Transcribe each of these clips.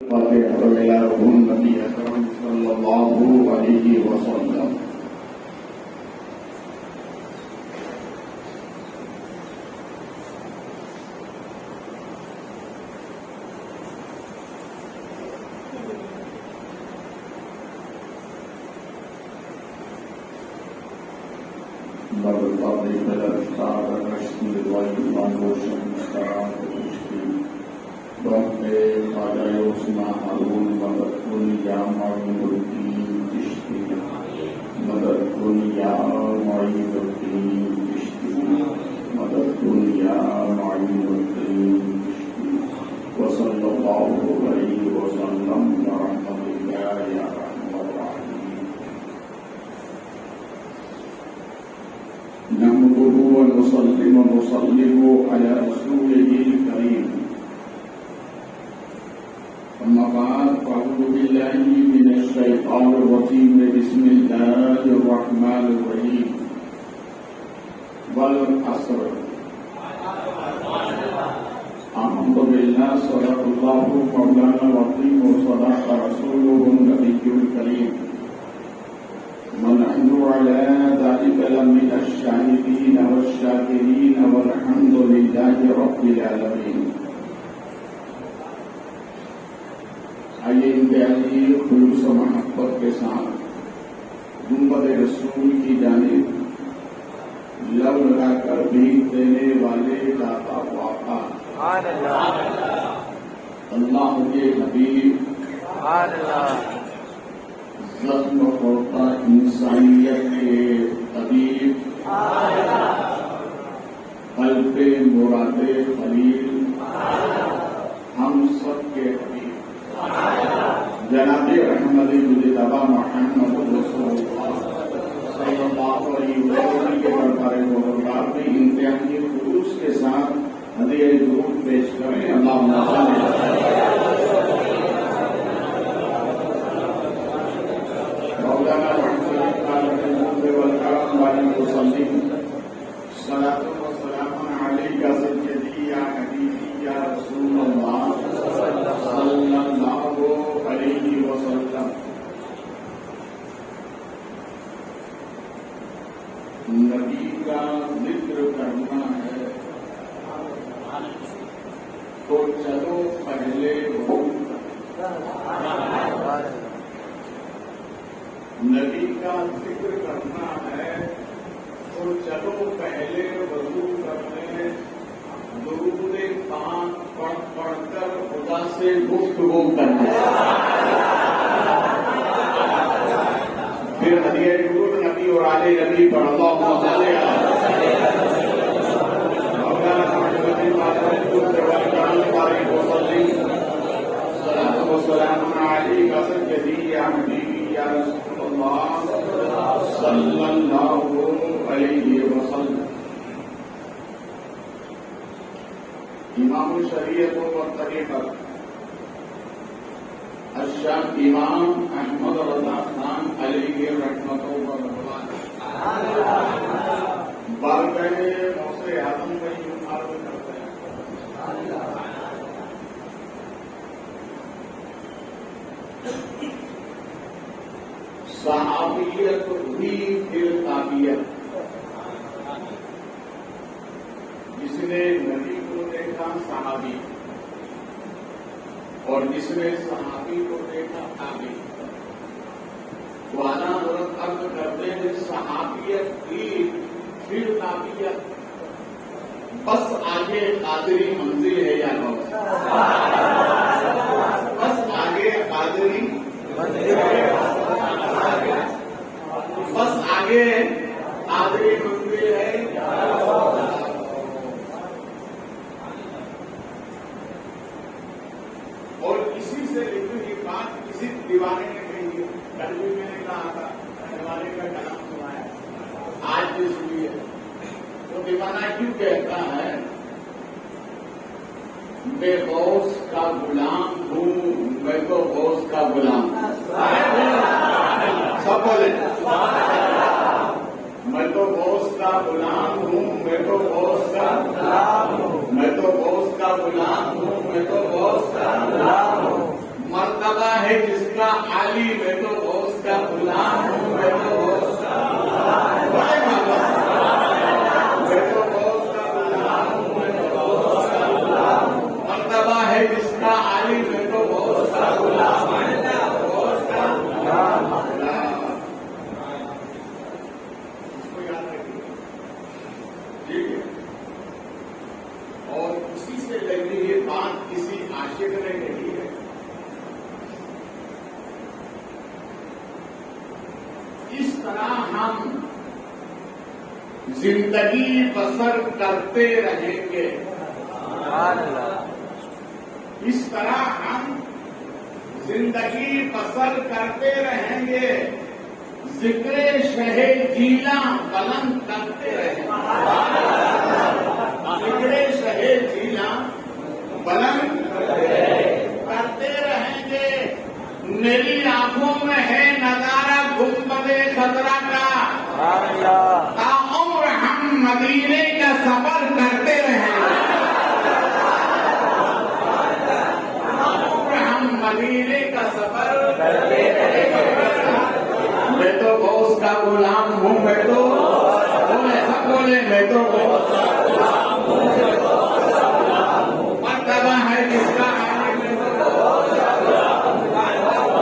النبي أكرم صلى الله عليه وسلم. بالقدر بالأبصار الرشد والمنوش المستعان والتشكيل رب خواجہ عثمان ہارون مدد کن یا معین الدین چشتی مدد کن یا معین الدین چشتی مدد کن یا معین الدین چشتی وصلی اللہ علیہ وسلم ورحمۃ اللہ یا رحمۃ الرحیم. نحمده ونصلي ونسلم على رسوله الكريم. أما بعد فأعوذ بالله من الشيطان الرجيم. بسم الله الرحمن الرحيم. والعصر. آمنت بالله صدق الله مولانا العظيم وصدق رسوله النبي الكريم. ونحن على ذلك لمن الشاهدين والشاكرين والحمد لله رب العالمين. آئیے انتہائی خلوص و محبت کے ساتھ گنبد رسول کی جانب لب لگا کر بھیک دینے والے داتا واقع اللہ کے حبیب زخم ہوتا انسانیت کے طبیب قلب مراد خلیل ہم سب کے حبیب جناب رحمت مجتبی محمد رسول اللہ صلی اللہ علیہ وسلم کے دربار مبارک میں انتہائی خلوص کے ساتھ ہدیہ درود پیش کریں. اللہم صل مولانا محمد والکرم علیہ وسلم صلاۃ و سلام علیک سیدی یا حبیبی یا رسول اللہ صلی اللہ علیہ وسلم. نبی کا ذکر کرنا ہے تو چلو پہلے نبی کا ذکر کرنا ہے تو چلو پہلے وضو کرنے درود پاک پڑھ کر خدا سے گفتگو کرنا. پھر ہدیہ درود نبی اور آل نبی پر اللہم صل صلی اللہ علیہ وسلم. امام شریعت و طریقت الشیخ امام احمد رضا خان علیہ رحمۃ اللہ بارگاہ موسیٰ اعظم میں یوں عرض کرتے ہیں صحابیت بھی پھر تابعیت. جس نے نبی کو دیکھا صحابی اور جس نے صحابی کو دیکھا تابعی. وانا حضرت عرض کرتے ہیں صحابیت کی پھر تابعیت. بس آگے قادری منزل ہے یا نو بس آگے قادری منزل ہے بس آگے قادری منزل ہے اور اسی سے لکھی بات کسی دیوانے نے کہی ہے. کل بھی میں نے کہا تھا دیوانے کا کلام سنا ہے آج بھی سنی ہے. تو دیوانہ کیوں کہتا ہے میں غوث کا غلام ہوں میں تو غوث کا غلام سب بولے میں تو غوث کا غلام ہوں میں تو غوث کا غلام ہوں میں تو غوث کا غلام ہوں میں تو غوث کا غلام ہوں. ہے جس کا عالی میں تو غوث کا غلام ہوں میں تو غوث کا مرتبہ ہے جس کا عالی میں تو غوث کا غلام غوث کا غلام ٹھیک ہے. اور اسی سے لگی یہ بات کسی عاشق نے کہی ہے. اس طرح ہم زندگی بسر کرتے رہیں گے. اس طرح ہم زندگی بسر کرتے رہیں گے. ذکر شہ جیلا بلند کرتے رہیں گے. ذکر شہ جیلا بلند کرتے رہیں گے. میری آنکھوں میں ہے نظارہ گنبد خضرا کا. تاعمر ہم مدینے کا سفر کرتے رہیں گے. تاعمر ہم مدینے کا سفر کرتے رہیں گے. میں تو غوث کا غلام ہوں. میں تو بولے سب بولے میں تو غوث کا غلام ہوں. مرتبہ ہے جس کا عالی میں تو غوث کا غلام ہوں.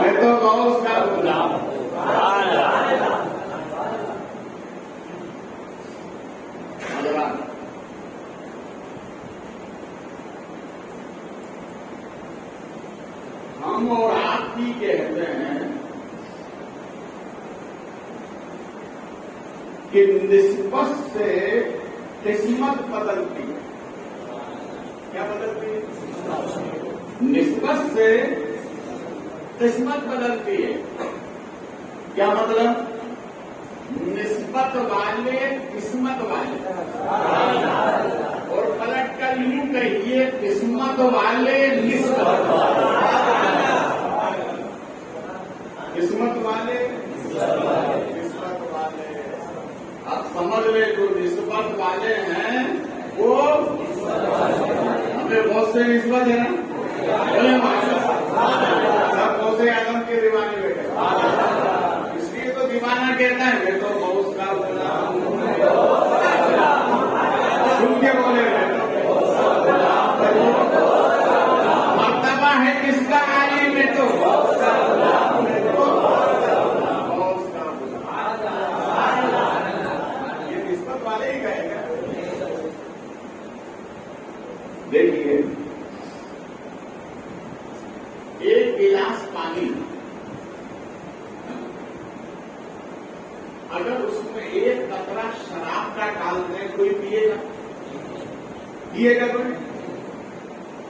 میں تو غوث کا غلام ہوں. ہم اور آپ کی کہتے ہیں کہ نسبت سے قسمت بدلتی ہے. کیا بدلتی ہے؟ نسبت سے قسمت بدلتی ہے. کیا مطلب؟ نسبت والے قسمت والے. اور پلٹ کر یوں کہیے قسمت والے نسبت والے. قسمت والے نسبت والے. آپ سمجھ لیں جو نسبت والے ہیں وہ ہمیں بہت سے نسبت ہے نا. سب غوث اعظم کے دیوانے بیٹھے. اس لیے تو دیوانہ کہتا ہے میں تو غوث کا غلام ہوں. سن کے بولے مرتبہ ہے کس کا عالی میں تو غوث کا غلام ہوں. دیکھیے ایک گلاس پانی اگر اس میں ایک قطرہ شراب کا ڈال دیں کوئی پیے گا؟ پیے گا کوئی؟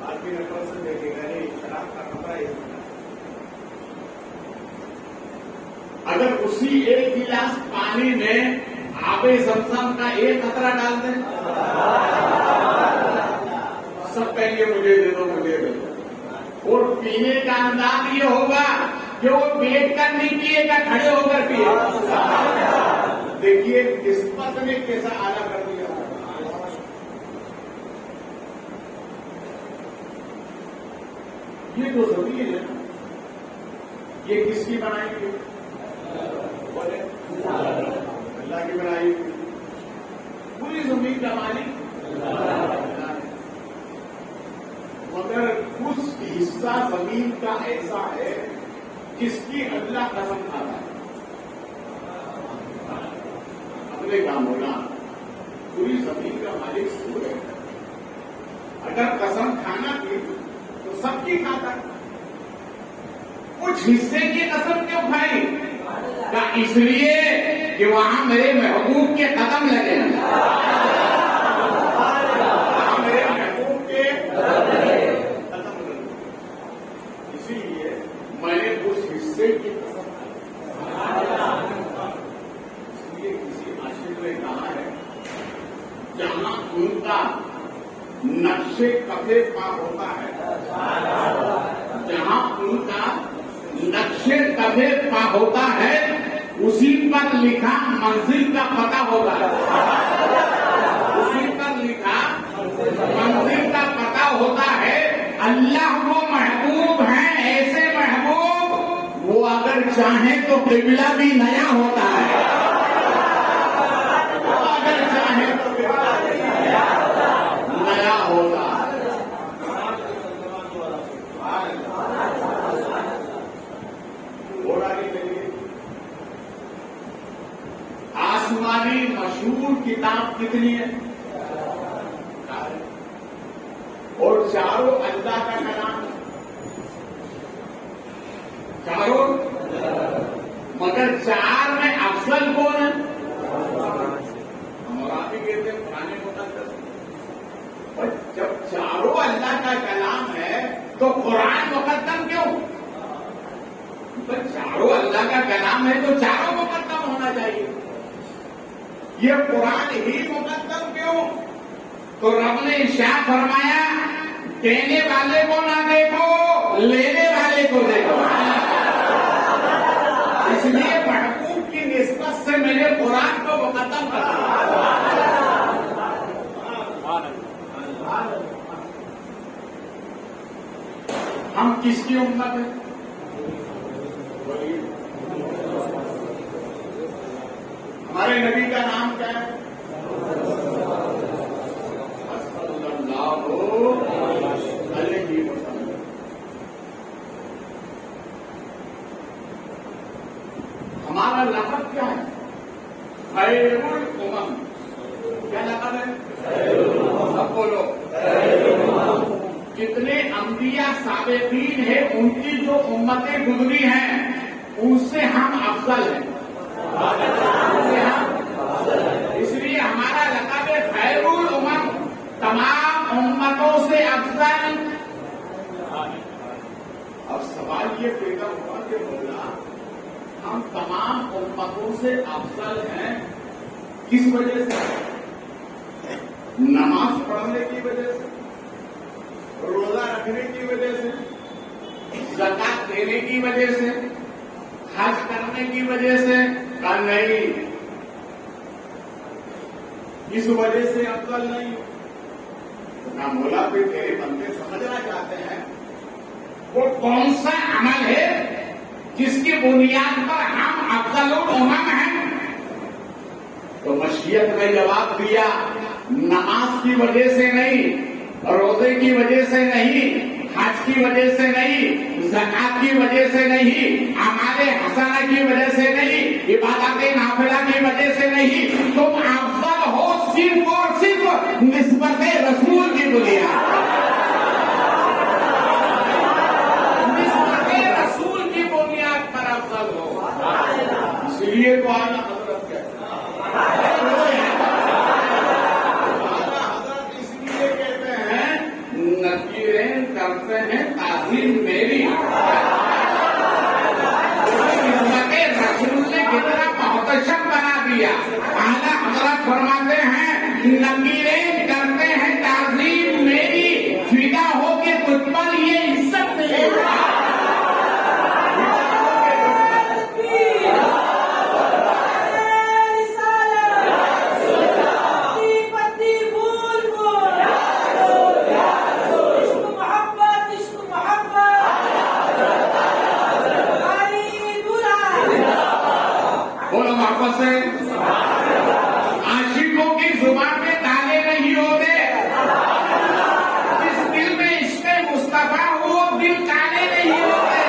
آپ کی نظر سے دیکھے گا نہیں شراب کا قطرہ ایک. اگر اسی ایک گلاس پانی میں آب زمزم کا ایک قطرہ ڈال دیں سب کہیں گے مجھے دے دو مجھے دے دو. اور پینے کا انداز یہ ہوگا کہ وہ بیٹھ کر نہیں پیے گا کھڑے ہو کر پیے. دیکھیے قسمت نے کیسا اعلیٰ کر دیا. یہ جو زمین ہے یہ کس کی بنائی گئی؟ اللہ کی بنائی گئی. پوری زمین کا مالک مگر کچھ حصہ زمین کا ایسا ہے جس کی اللہ قسم کھاتا ہے. اپنے کام ہونا پوری زمین کا مالک سور ہے. اگر قسم کھانا کی تو سب کی کھاتا ہے. کچھ حصے کی قسم کیوں کھائی؟ اس لیے کہ وہاں میرے محبوب کے قدم لگے ہیں. میں نے اس حصے کی قسم اس لیے کسی عاشق نے کہا ہے جہاں ان کا نقشے کفے پا ہوتا ہے جہاں ان کا نقشے کفے پا ہوتا ہے اسی پر لکھا منزل کا پتہ ہوتا ہے. اسی پر لکھا منزل کا پتہ ہوتا ہے. اللہ وہ محبوب ہیں ایسے محبوب چاہیں تو قبلہ بھی نیا ہوتا ہے، اگر چاہیں تو قبلہ بھی نیا ہوتا ہے۔ آسمانی مشہور کتاب کتنی ہے؟ اور چاروں اللہ کا کلام، چاروں، مگر چار میں افضل کون ہے؟ ہم آپ ہی کہتے ہیں پرانے مقدس، اور جب چاروں اللہ کا کلام ہے تو قرآن مقدم کیوں؟ چاروں اللہ کا کلام ہے تو چاروں مقدم ہونا چاہیے، یہ قرآن ہی مقدم کیوں؟ تو رب نے ارشاد فرمایا دینے والے کو نہ دیکھو، لینے والے کو دیکھو، اس لیے محبوب کی نسبت سے میں نے قرآن کو مقدم کر دیا۔ ہم کس کی امت ہیں؟ ہمارے نبی کا نام کیا ہے؟ ہمارا لقب کیا ہے؟ خیر الامم۔ کیا لقب ہے؟ سب بولو۔ جتنے انبیاء سابقین ہیں ان کی جو امتیں گزری ہیں ان سے ہم افضل ہیں، اس لیے ہمارا لقب ہے خیر الامم، تمام امتوں سے افضل۔ اب سوال یہ پیدا ہوا کہ مولا ہم تمام امتوں سے افضل ہیں کس وجہ سے؟ نماز پڑھنے کی وجہ سے، روزہ رکھنے کی وجہ سے، زکات دینے کی وجہ سے، حج کرنے کی وجہ سے؟ کہ نہیں، اس وجہ سے افضل نہیں۔ نہ مولا پہ تیرے بندے سمجھنا چاہتے ہیں وہ کون سا عمل ہے جس کی بنیاد پر ہم افضل الامم ہیں؟ تو مشیت نے جواب دیا نماز کی وجہ سے نہیں، روزے کی وجہ سے نہیں، حج کی وجہ سے نہیں، زکات کی وجہ سے نہیں، اعمال حسنہ کی وجہ سے نہیں، عبادت نافلہ کی وجہ سے نہیں، تم افضل ہو صرف اور صرف نسبت رسول کی بنیاد، نسبت رسول کی بنیاد پر افضل ہو۔ اس لیے تو اعلیٰ حضرت کہتے ہیں نکیریں کرتے ہیں تعظیم میری، رسول نے کتنا محتشم بنا دیا۔ اعلیٰ حضرت فرماتے ہیں نکیریں کرتے ہیں تعظیم میری، فدا ہو کے تجھ پر یہ عزت ملے گا۔ عاشقوں کی زبان میں تالے نہیں ہوتے، جس دل میں عشق مصطفیٰ ہو دل تالے نہیں ہوتے۔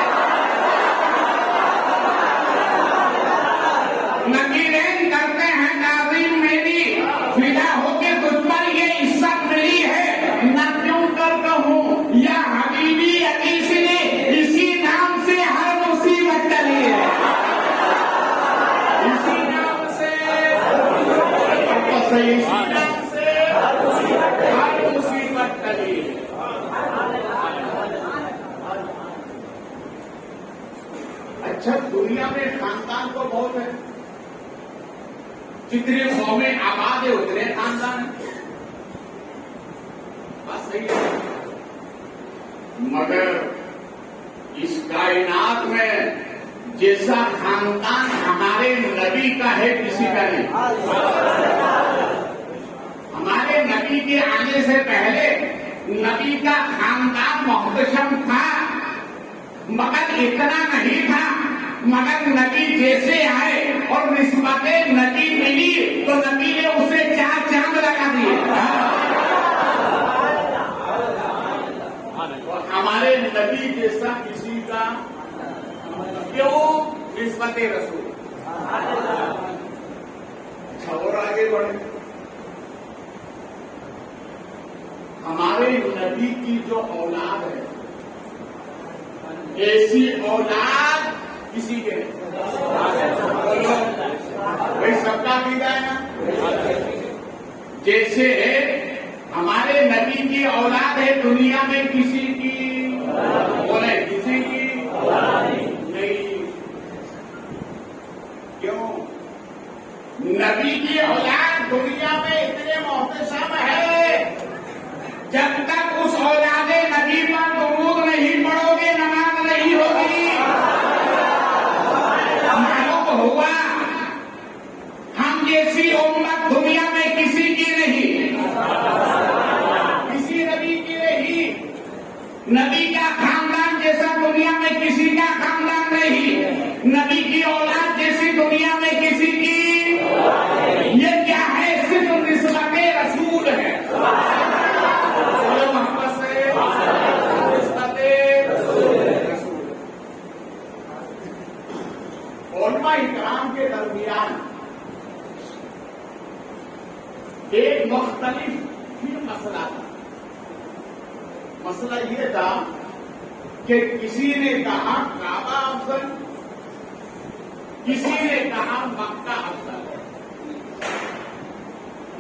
نکیریں کرتے ہیں تعظیم میری، فدا ہو کے تجھ پر یہ عزت ملی ہے، نہ کیوں کر کہوں یا حبیبی عزیز نے اسی نام سے ہر مصیبت ٹلی ہے، اسی نام سے ہر مصیبت ٹلی ہے۔ اچھا دنیا میں خاندان تو بہت ہے، جتنے قومیں آباد ہے اتنے خاندان ہیں، بس صحیح ہے، مگر اس کائنات میں جیسا خاندان ہمارے نبی کا ہے کسی کا نہیں۔ ہمارے نبی کے آنے سے پہلے نبی کا خاندان محتشم تھا، مگر اتنا نہیں تھا مگر نبی جیسے آئے اور نسبت نبی ملی تو نبی نے اسے 4 چاند لگا دیے. ہمارے نبی جیسا کسی کا کیوں نسبت رسول. اور آگے بڑھے. ہمارے نبی کی جو اولاد ہے ایسی اولاد کسی کے بھائی سب کا عقیدہ ہے نا. جیسے ہمارے نبی کی اولاد ہے دنیا میں کسی کی بولے کسی کی نہیں. کیوں؟ نبی کی اولاد دنیا میں اتنے محتشم ہے جب تک اس اولاد نبی پر درود نہیں پڑھو گے نماز نہیں ہوگی. معلوم ہوا ہم جیسی امت دنیا میں کسی کی نہیں, کسی نبی کی نہیں. نبی کا خاندان جیسا دنیا میں کسی کا خاندان نہیں. نبی کی اولاد جیسی دنیا میں کسی کی. یہ کیا ہے؟ صرف نسبت رسول ہے. محبت سے نسبت رسول. علماء اکرام کے درمیان ایک مختلف مسئلہ تھا. مسئلہ یہ تھا کہ کسی نے کہا کعبہ افضل, کسی نے کہا مکہ افضل.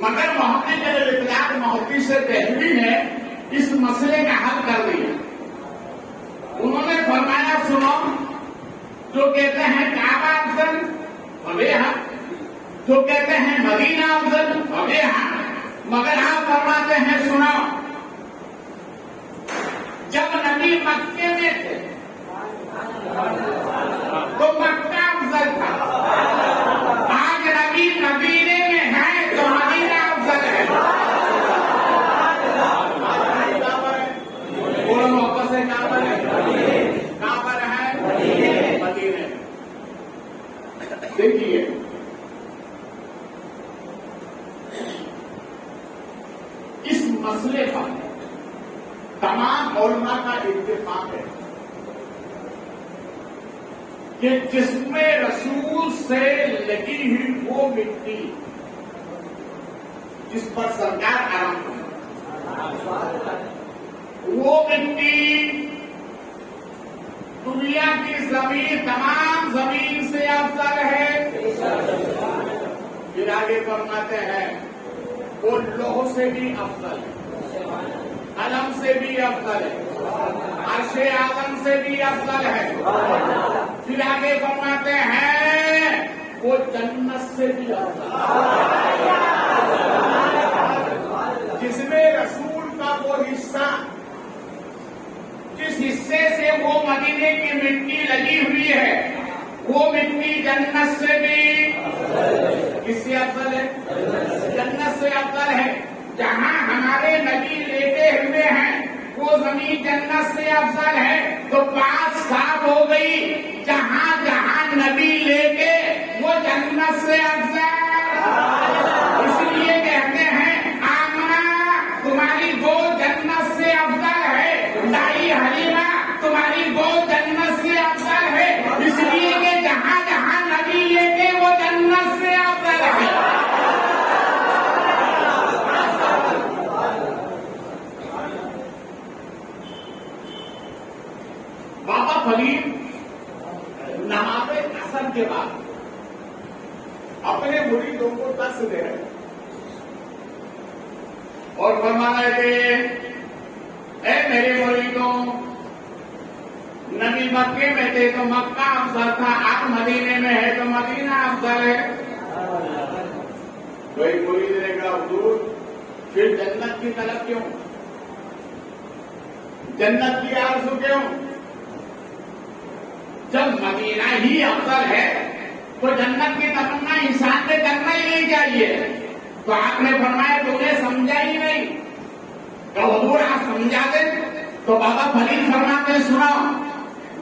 مگر محمد اطلاق محدث دہلوی نے اس مسئلے کا حل کر دیا. انہوں نے فرمایا سنو, جو کہتے ہیں کعبہ افضل فبے حق, جو کہتے ہیں مدینہ افضل فبے حق. مگر آپ فرماتے ہیں سنو, جب نبی مکے میں تھے تو مکہ افضل تھا. آج نبی مدینے میں ہے تو مدینہ افضل ہے. بولو واپس سے کہاں پر ہے؟ کہاں پر ہے؟ مدینے. دیکھیے اس مسئلے پر تمام علماء کا اتفاق ہے کہ جسم رسول سے لگی ہوئی وہ مٹی جس پر سرکار آرام کرے, وہ مٹی دنیا کی زمین تمام زمین سے افضل ہے. پھر آگے فرماتے ہیں وہ لوہ سے بھی افضل ہے, قلم سے بھی افضل ہے, عرش اعظم سے بھی افضل ہے. پھر آگے فرماتے ہیں وہ جنت سے بھی افضل ہے. جس میں رسول کا وہ حصہ جس حصے سے وہ مدینے کی مٹی لگی ہوئی ہے وہ مٹی جنت سے بھی کس سے افضل ہے؟ جنت سے افضل ہے. جہاں ہمارے نبی لیتے ہوئے ہیں وہ زمین جنت سے افضل ہے. تو بات صاف ہو گئی, جہاں جہاں نبی لیتے وہ جنت سے افضل. اس لیے کہتے ہیں آمنہ تمہاری گود جنت سے افضل ہے, دائی حلیمہ تمہاری گود جنت سے افضل ہے. اس لیے کہ جہاں جہاں نبی لیتے وہ جنت سے افضل ہے. بابا فرید نماز عصر کے بعد اپنے مریدوں کو درس دے رہے اور فرما رہے تھے, اے میرے مریدوں, نبی مکے میں تھے تو مکہ افضل تھا, آپ مدینے میں ہے تو مدینہ افضل ہے. کوئی مرید نے کہا حضور پھر جنت کی طلب کیوں, جنت کی آرزو کیوں؟ جب مدینہ ہی افضل ہے تو جنت کی تمنا انسان نے کرنا ہی نہیں چاہیے. تو آپ نے فرمایا تم نے سمجھا ہی نہیں. تو حضور آپ سمجھا دیں. تو بابا فرید فرماتے سنو,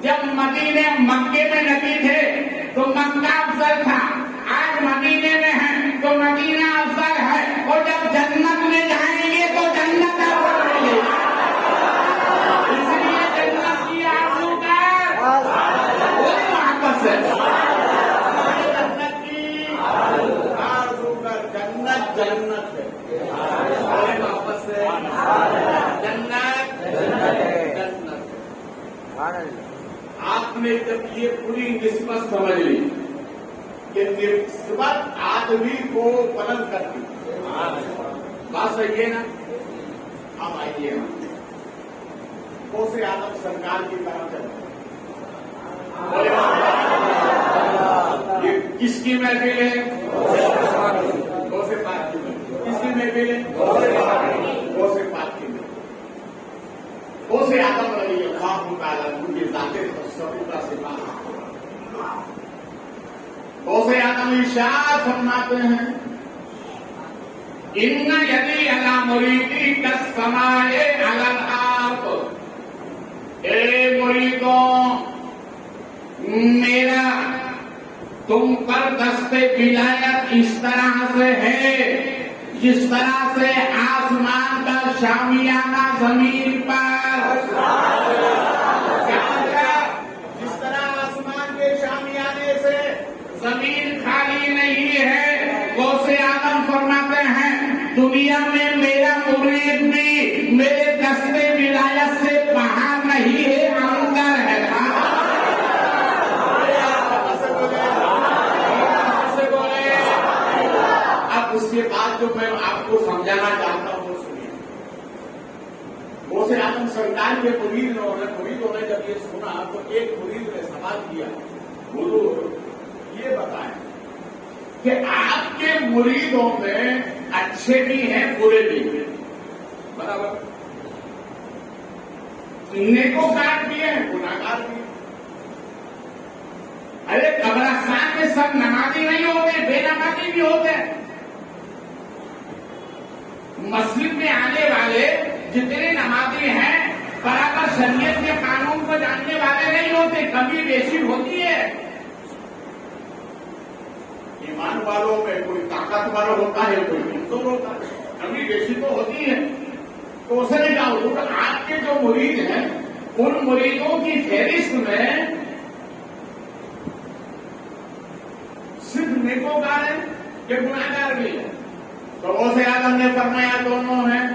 جب مدینے مکے میں نبی تھے تو مکہ افضل تھا، آج مدینے میں ہیں تو مدینہ افضل ہے، اور جب جنت میں جائیں گے تو جنت افضل ہے۔ اس لیے جنت کی آرزو کر، وہی محبت سے جنت کی آرزو کر، جنت جنت ہے، وہی محبت سے جنت جنت ہے۔ آپ نے جب یہ پوری نسبت سمجھ لی کہ نسبت آدمی کو بلند کرتی، بات صحیح ہے نا؟ اب آئیے غوث اعظم سرکار کی طرف چلتے، یہ کس کی محفل ہے؟ غوث پاک کی محفل۔ کس کی محفل ہے؟ غوث پاک کی محفل۔ غوث اعظم رضی اللہ تعالیٰ عنہ کی ذات تصوف کا سپاہ غوث اعظم ارشاد فرماتے ہیں، ان یدی علی مریدی کالسماء علی الارض، اے مریدوں میرا تم پر دست ولایت اس طرح سے ہے جس طرح سے آسمان کا شامیانہ زمین پر، جس طرح آسمان کے شامیانے سے زمین خالی نہیں ہے۔ غوث اعظم فرماتے ہیں دنیا میں میرا مرید بھی میرے دست ولایت سے باہر نہیں ہے، اندر ہے۔ اب اس کے بعد جو میں آپ کو سمجھانا چاہتا ہوں وہ سنیے۔ غوث اعظم سرکار کے مریدوں نے جب یہ سنا تو ایک مرید نے سوال کیا، حضور یہ بتائیں کہ آپ کے مریدوں میں اچھے بھی ہیں برے بھی ہیں، برابر؟ نیکوکار بھی ہیں گناہگار بھی ہیں۔ ارے قبرستان میں سب نمازی نہیں ہوتے، بے نمازی بھی ہوتے ہیں۔ مسجد میں آنے والے جتنے نمازی ہیں برابر شریعت کے قانون کو جاننے والے نہیں ہوتے، کمی بیشی ہوتی ہے۔ ایمان والوں میں کوئی طاقتور ہوتا ہے، کوئی کمزور ہوتا ہے، کمی بیشی تو ہوتی ہے۔ تو اسے نے کہا حضور آپ کے جو مرید ہیں ان مریدوں کی فہرست میں صرف نیکوکار ہیں کہ گناہگار بھی ہیں؟ تو غوث اعظم نے فرمایا دونوں ہیں۔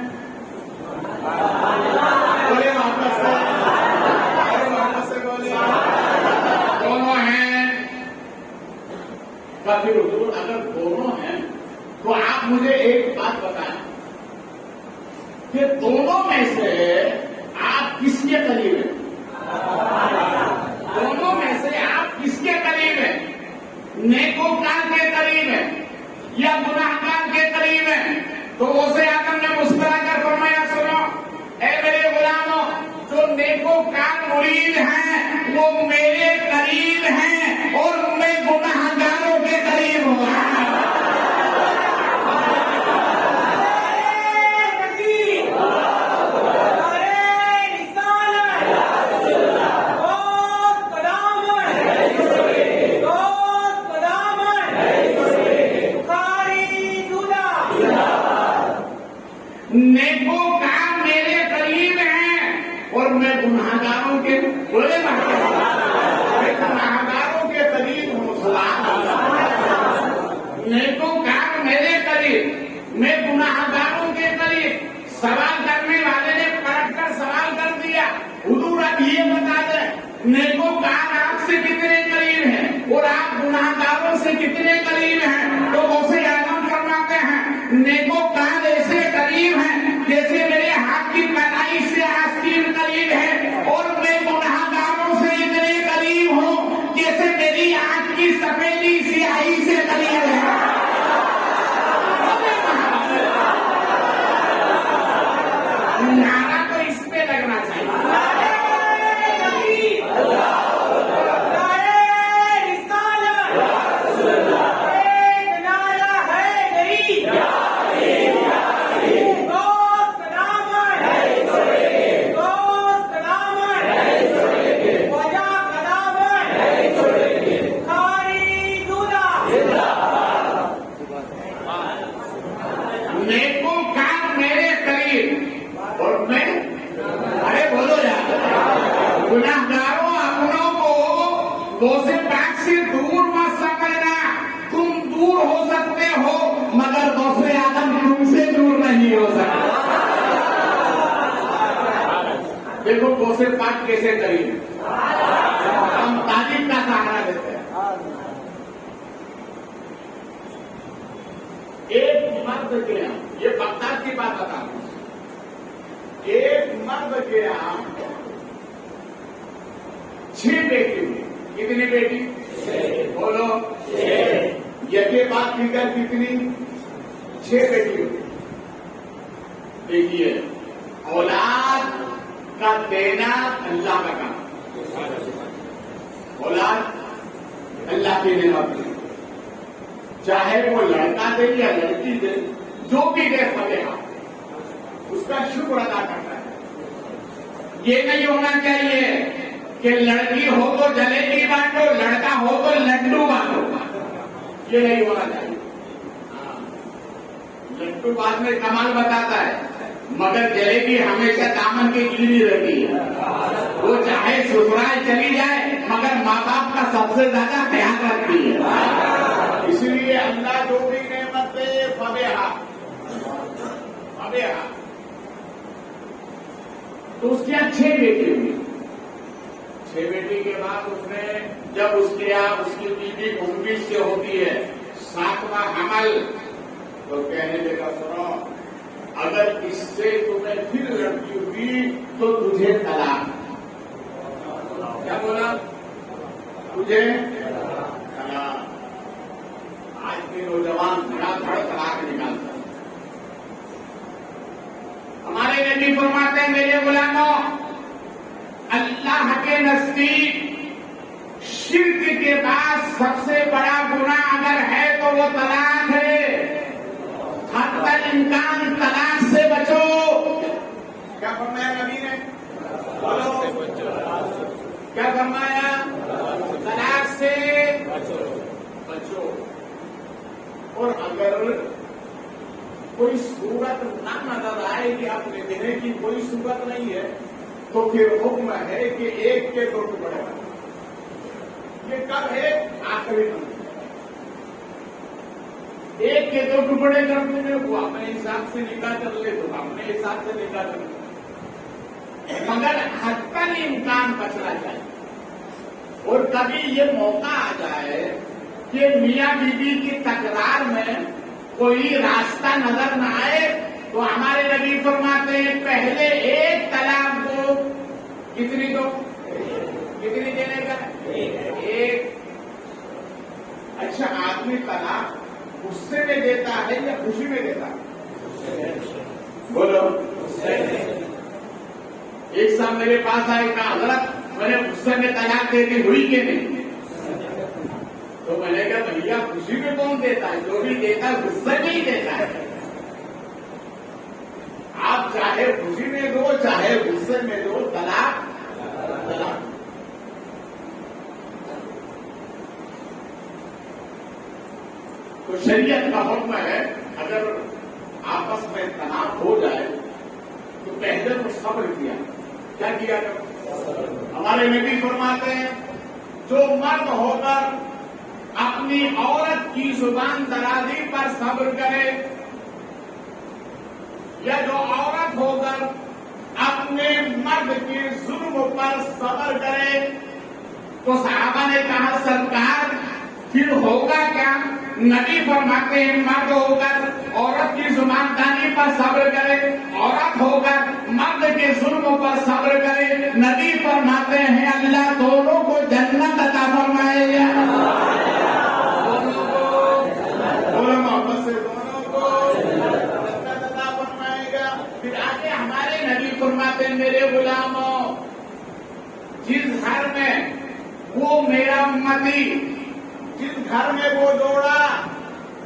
بولے محبت سے بولے، دونوں ہیں۔ پھر حضور اگر دونوں ہیں تو آپ مجھے ایک بات بتائیں کہ دونوں میں سے آپ کس کے قریب ہیں؟ دونوں میں سے آپ کس کے قریب ہیں؟ نیکوکار کے قریب ہیں یا گناہگار کے قریب ہیں؟ تو غوث اعظم نے مسکرا کر فرمایا سنو اے میرے غلاموں، جو نیکوکار مرید ہیں وہ میرے قریب ہیں اور میں گناہگاروں کے قریب ہوں۔ نیکوکار میرے قریب ہیں اور میں گناہگاروں کے گناہگاروں کے قریب ہوں۔ نیکوکار میرے قریب، میں گناہگاروں کے قریب۔ سوال کرنے والے نے پلٹ کر سوال کر دیا، حضور اب یہ بتا دیں نیکوکار آپ سے کتنے قریب ہیں اور آپ گناہگاروں سے کتنے قریب ہیں؟ تو غوث اعظم فرماتے ہیں نیکوکار ایسے قریب ہیں جیسے میرے ہاتھ کی کلائی سے آستین قریب ہے، اور میں گناہگاروں سے اتنے قریب ہوں جیسے میری آنکھ کی سفیدی سیاہی سے قریب ہے۔ نعرہ تو اس پہ لگنا چاہیے۔ غوث پاک سے دور مت سمجھنا، تم دور ہو سکتے ہو مگر غوث اعظم تم سے دور نہیں ہو سکتا۔ دیکھو غوث پاک کیسے قریب ہے، ہم تعلیم کا سہارا دیتے ہیں۔ ایک مرد کے یہاں، یہ بغداد کی بات بتا رہا ہوں، ایک مرد کے یہاں 6 بیٹی ہوئی۔ کتنی بیٹی؟ بولو۔ یہ بات فکر کتنی؟ 6 بیٹی ہوئی۔ دیکھیے، اولاد کا دینا اللہ کا کام، اولاد اللہ کی نعمت ہے، چاہے وہ لڑکا دے یا لڑکی دے، جو بھی دے فاتحہ اس کا شکر ادا کرتا ہے۔ یہ نہیں ہونا چاہیے کہ لڑکی ہو تو جلیبی بانٹو، لڑکا ہو تو لڈو بانٹو، یہ نہیں ہونا چاہیے۔ لڈو بعد میں کمال بتاتا ہے مگر جلیبی ہمیشہ دامن کی گیلی رہتی ہے، وہ چاہے سسرال چلی جائے مگر ماں باپ کا سب سے زیادہ خیال رکھتی ہے۔ اسی لیے اللہ جو بھی نعمت دے فبہا، تو اس کی 6 بیٹی ہوئی۔ 6 بیٹی کے بعد اس نے جب اس کی بیوی 19 سے ہوتی ہے، 7واں حمل، تو کہنے لگا سنو اگر اس سے تمہیں پھر لڑکی ہوئی تو تجھے طلاق۔ کیا بولا؟ تجھے طلاق۔ آج کے نوجوان دھڑا دھڑ طلاق نکالتا ہے۔ ہمارے نبی فرماتے ہیں میرے غلاموں، اللہ کے نزدیک شرک کے بعد سب سے بڑا گناہ اگر ہے تو وہ طلاق ہے۔ حتی الامکان طلاق سے بچو۔ کیا فرمایا نبی نے؟ کیا فرمایا؟ طلاق سے بچو۔ اور اگر کوئی صورت نہ نظر آئے کہ آپ نے دینے کی کوئی صورت نہیں ہے تو پھر حکم ہے کہ 1 کے 2 ٹکڑے بنا۔ یہ کب ہے؟ آخری نمبر۔ 1 کے 2 ٹکڑے کرنے میں وہ اپنے حساب سے نکاح کر لے تو اپنے حساب سے نکاح کر لے، مگر حتی الامکان بچنا چاہیے۔ اور کبھی یہ موقع آ جائے کہ میاں بیوی کی تکرار میں کوئی راستہ نظر نہ آئے تو ہمارے نبی فرماتے ہیں پہلے 1 طلاق دو۔ کتنی دو؟ کتنی دینے کا؟ 1۔ اچھا، آدمی طلاق غصے میں دیتا ہے یا خوشی میں دیتا ہے؟ بولو۔ ایک صاحب میرے پاس آئے کہا حضرت میں نے غصے میں طلاق دے دی، ہوئی کہ نہیں؟ تو میں نے کہا بھیا خوشی میں کون دیتا ہے؟ جو بھی دیتا ہے غصے میں ہی دیتا ہے۔ آپ چاہے خوشی میں دو چاہے غصے میں دو، طلاق طلاق۔ تو شریعت کا حکم ہے اگر آپس میں تناؤ ہو جائے تو پہلے تو صبر کیا۔ کیا کیا کرو؟ ہمارے نبی فرماتے ہیں جو مرد ہو کر اپنی عورت کی زبان درازی پر صبر کرے یا جو عورت ہو کر اپنے مرد کے ظلم پر صبر کرے تو صحابہ نے کہا سرکار پھر ہوگا کیا؟ نبی فرماتے ہیں مرد ہو کر عورت کی زبان دانی پر صبر کرے، عورت ہو کر مرد کے ظلم پر صبر کرے، نبی فرماتے ہیں اللہ دونوں کو جنت عطا فرمائے گا۔ محبت سے دونوں کو جنت عطا فرمائے گا۔ پھر آگے ہمارے نبی فرماتے ہیں میرے غلاموں، جس گھر میں وہ میرا امتی، جس گھر میں وہ جوڑا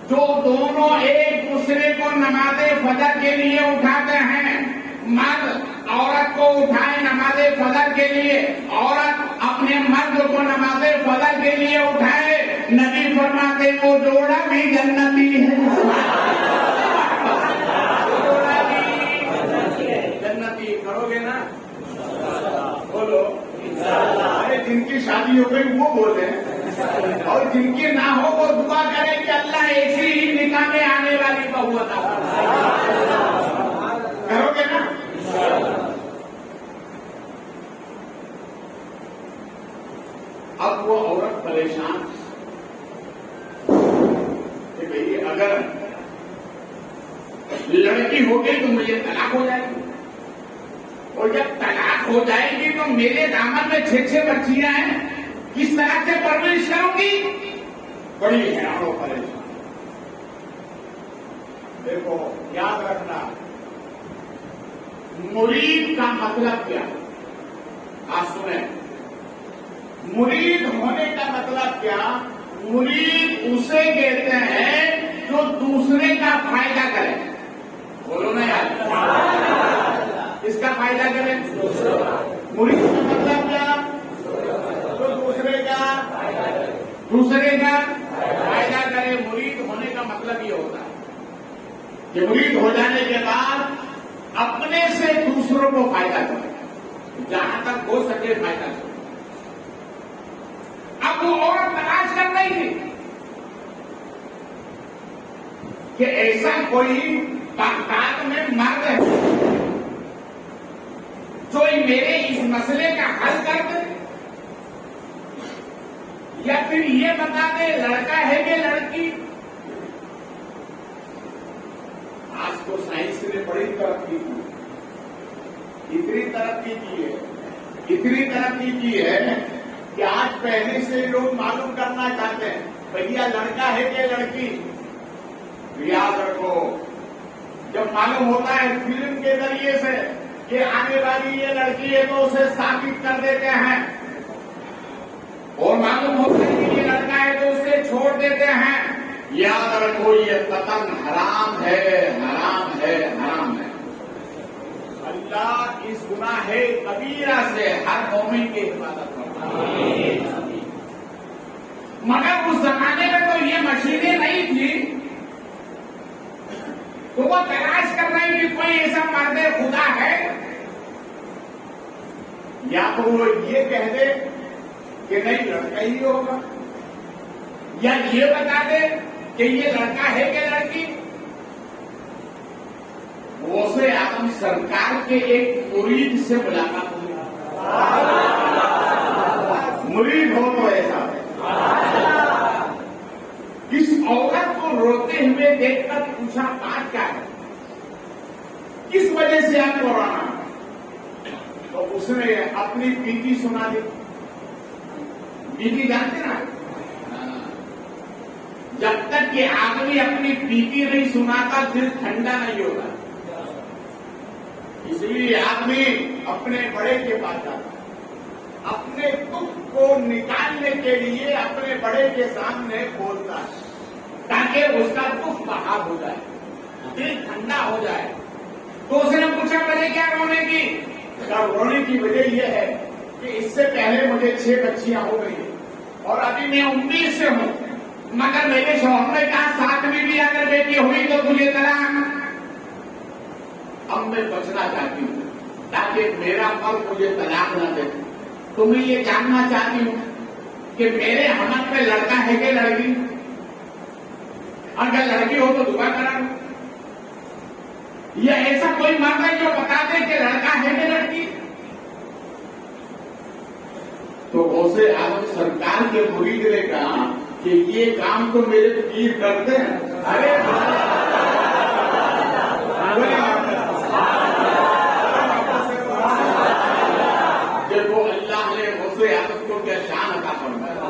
جو دونوں ایک دوسرے کو نماز فجر کے لیے اٹھاتے ہیں، مرد عورت کو اٹھائے نماز فجر کے لیے، عورت اپنے مرد کو نماز فجر کے لیے اٹھائے، نبی فرماتے وہ جوڑا بھی جنتی ہے۔ جنتی کرو گے نا؟ بولو۔ ارے جن کی شادی شادی ہو گئی وہ بولے، اور جن کی نہ ہو وہ دعا کرے کہ اللہ ایسی ہی نکاح میں آنے والی بہو عطا کرو گے نا؟ اب وہ عورت پریشان کہ بھئی اگر لڑکی ہو گئی تو مجھے طلاق ہو جائے گی، اور جب طلاق ہو جائے گی تو میرے دامن میں 6 بچیاں ہیں، کس طرح سے پرورش کروں گی؟ بڑی حیران و پریشان۔ دیکھو یاد رکھنا، مرید کا مطلب کیا؟ آج سنیں، مرید ہونے کا مطلب کیا؟ مرید اسے کہتے ہیں جو دوسرے کا فائدہ کرے۔ بولو نا یار، اس کا فائدہ کرے۔ مرید کا مطلب کیا؟ جو دوسرے کا فائدہ کرے۔ مرید ہونے کا مطلب یہ ہوتا ہے کہ مرید ہو جانے کے بعد اپنے سے دوسروں کو فائدہ کرے، جہاں تک ہو سکے فائدہ کرے۔ اب وہ عورت تلاش کر رہی تھی کہ ایسا کوئی بغداد میں مرد ہے جو میرے اس مسئلے کا حل کر دے، یا پھر یہ بتا دے لڑکا ہے کہ لڑکی۔ آج تو سائنس نے بڑی ترقی کی، اتنی ترقی کی ہے کہ آج پہلے سے لوگ معلوم کرنا چاہتے ہیں بھیا لڑکا ہے کہ لڑکی۔ یاد رکھو، جب معلوم ہوتا ہے فلم کے ذریعے سے کہ آنے والی یہ لڑکی ہے تو اسے ثابت کر دیتے ہیں، اور معلوم ہوتا ہے کہ یہ لڑکا ہے تو اسے چھوڑ دیتے ہیں۔ یاد رکھو یہ قطعاً حرام ہے، حرام ہے، حرام ہے۔ اللہ اس گناہ کبیرہ سے ہر مومن کی حفاظت کرتا ہے۔ مگر اس زمانے میں تو یہ مشینیں نہیں تھی، تو وہ تلاش کر رہے ہیں کہ کوئی ایسا مرد خدا ہے، یا تو وہ یہ کہہ دے کہ نہیں لڑکا ہی ہوگا، یا یہ بتا دے کہ یہ لڑکا ہے کہ لڑکی۔ غوث اعظم سرکار کے ایک مرید سے ملاقات ہوئی، مرید ہو تو ایسا ہے۔ اس عورت کو روتے ہوئے دیکھ کر پوچھا بات کیا ہے، کس وجہ سے آپ کو رونا؟ تو اس نے اپنی بیوی سنا دی۔ بیوی جانتے نا، جب تک کہ آدمی اپنی بیوی نہیں سناتا دل ٹھنڈا نہیں ہوتا، اس لیے آدمی اپنے بڑے کے پاس جاتا ہے، اپنے دکھ کو نکالنے کے لیے اپنے بڑے کے سامنے بولتا ہے تاکہ اس کا دکھ باہر ہو جائے، دل ٹھنڈا ہو جائے۔ تو اس نے پوچھا وجہ کیا رونے کی؟ رونے کی وجہ یہ ہے کہ اس سے پہلے مجھے 6 بچیاں ہو گئی ہیں اور ابھی میں 19 سے ہوں، مگر میرے شوہر نے کہا 7ویں بھی اگر بیٹی ہوئی تو تجھے طلاق۔ اب میں بچنا چاہتی ہوں تاکہ میرا مرد مجھے طلاق نہ دے، تو میں یہ جاننا چاہتی ہوں کہ میرے حمل میں لڑکا ہے کہ لڑکی؟ اگر لڑکی ہو تو دعا کرا، یا ایسا کوئی مرد ہے جو بتا دے کہ لڑکا ہے کہ لڑکی؟ تو غوث اعظم سرکار کے مرید نے کہا کہ یہ کام تو میرے پیر کرتے ہیں۔ ارے جب وہ اللہ نے غوث اعظم کو کیا شان عطا فرمایا،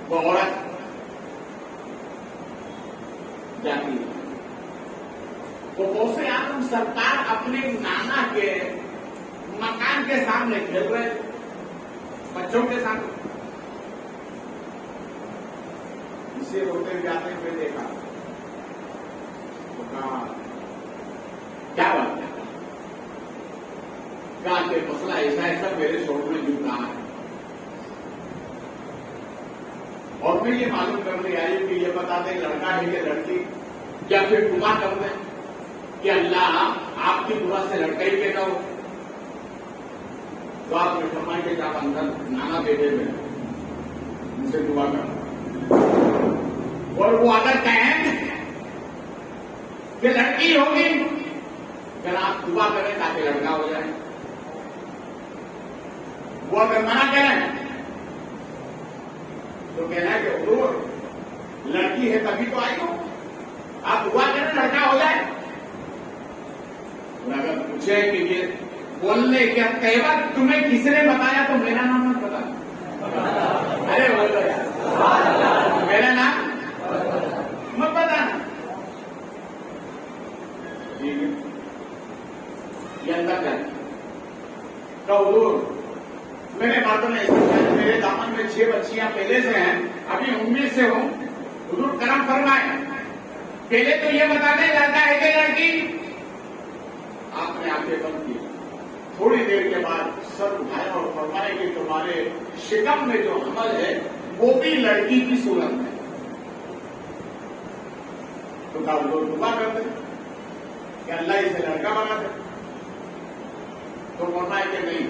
وہ عورت جاتی ہے تو غوث اعظم سرکار اپنے نانا کے مکان کے سامنے کھیل رہے بچوں کے سامنے، اسے روتے جاتے ہوئے دیکھا تو کہا کیا بات ہے؟ کہا کہ مسئلہ ایسا میرے شوہر نے جو کہا ہے، اور میں یہ معلوم کرنے آئی کہ یہ بتا دیں لڑکا ہے کہ لڑکی، یا پھر دعا کر دیں کہ اللہ آپ کی دعا سے لڑکا ہی پیدا ہو۔ تو آپ نے فرمایا کہ آپ اندر نانا بیٹے میں ان سے دعا کرنا، اور وہ اگر کہیں کہ لڑکی ہوگی پھر آپ دعا کریں تاکہ لڑکا ہو جائے، وہ اگر منع کریں تو کہنا ہے کہ حضور لڑکی ہے تبھی تو آئی ہو، آپ دعا کریں لڑکا ہو جائے۔ اور اگر پوچھے کہ یہ بولنے کیا کہا تمہیں کس نے بتایا تو میرا نام مت بتا، ارے بولو یار میرا نام مت بتانا، ٹھیک ہے؟ یہ اندر جائے تو حضور میرے باتوں نے میرے دامن میں 6 بچیاں پہلے سے ہیں، ابھی 19 سے ہوں، حضور کرم فرمائے، پہلے تو یہ بتا دیں لڑکا ہے کہ لڑکی۔ آپ نے آنکھیں بند کی، تھوڑی دیر کے بعد سر اٹھایا اور فرمایا کہ تمہارے شکم میں جو حمل ہے وہ بھی لڑکی کی صورت میں، تو لوگ دعا کرتے کہ اللہ اسے لڑکا بنا دے، تو فرمایا کہ نہیں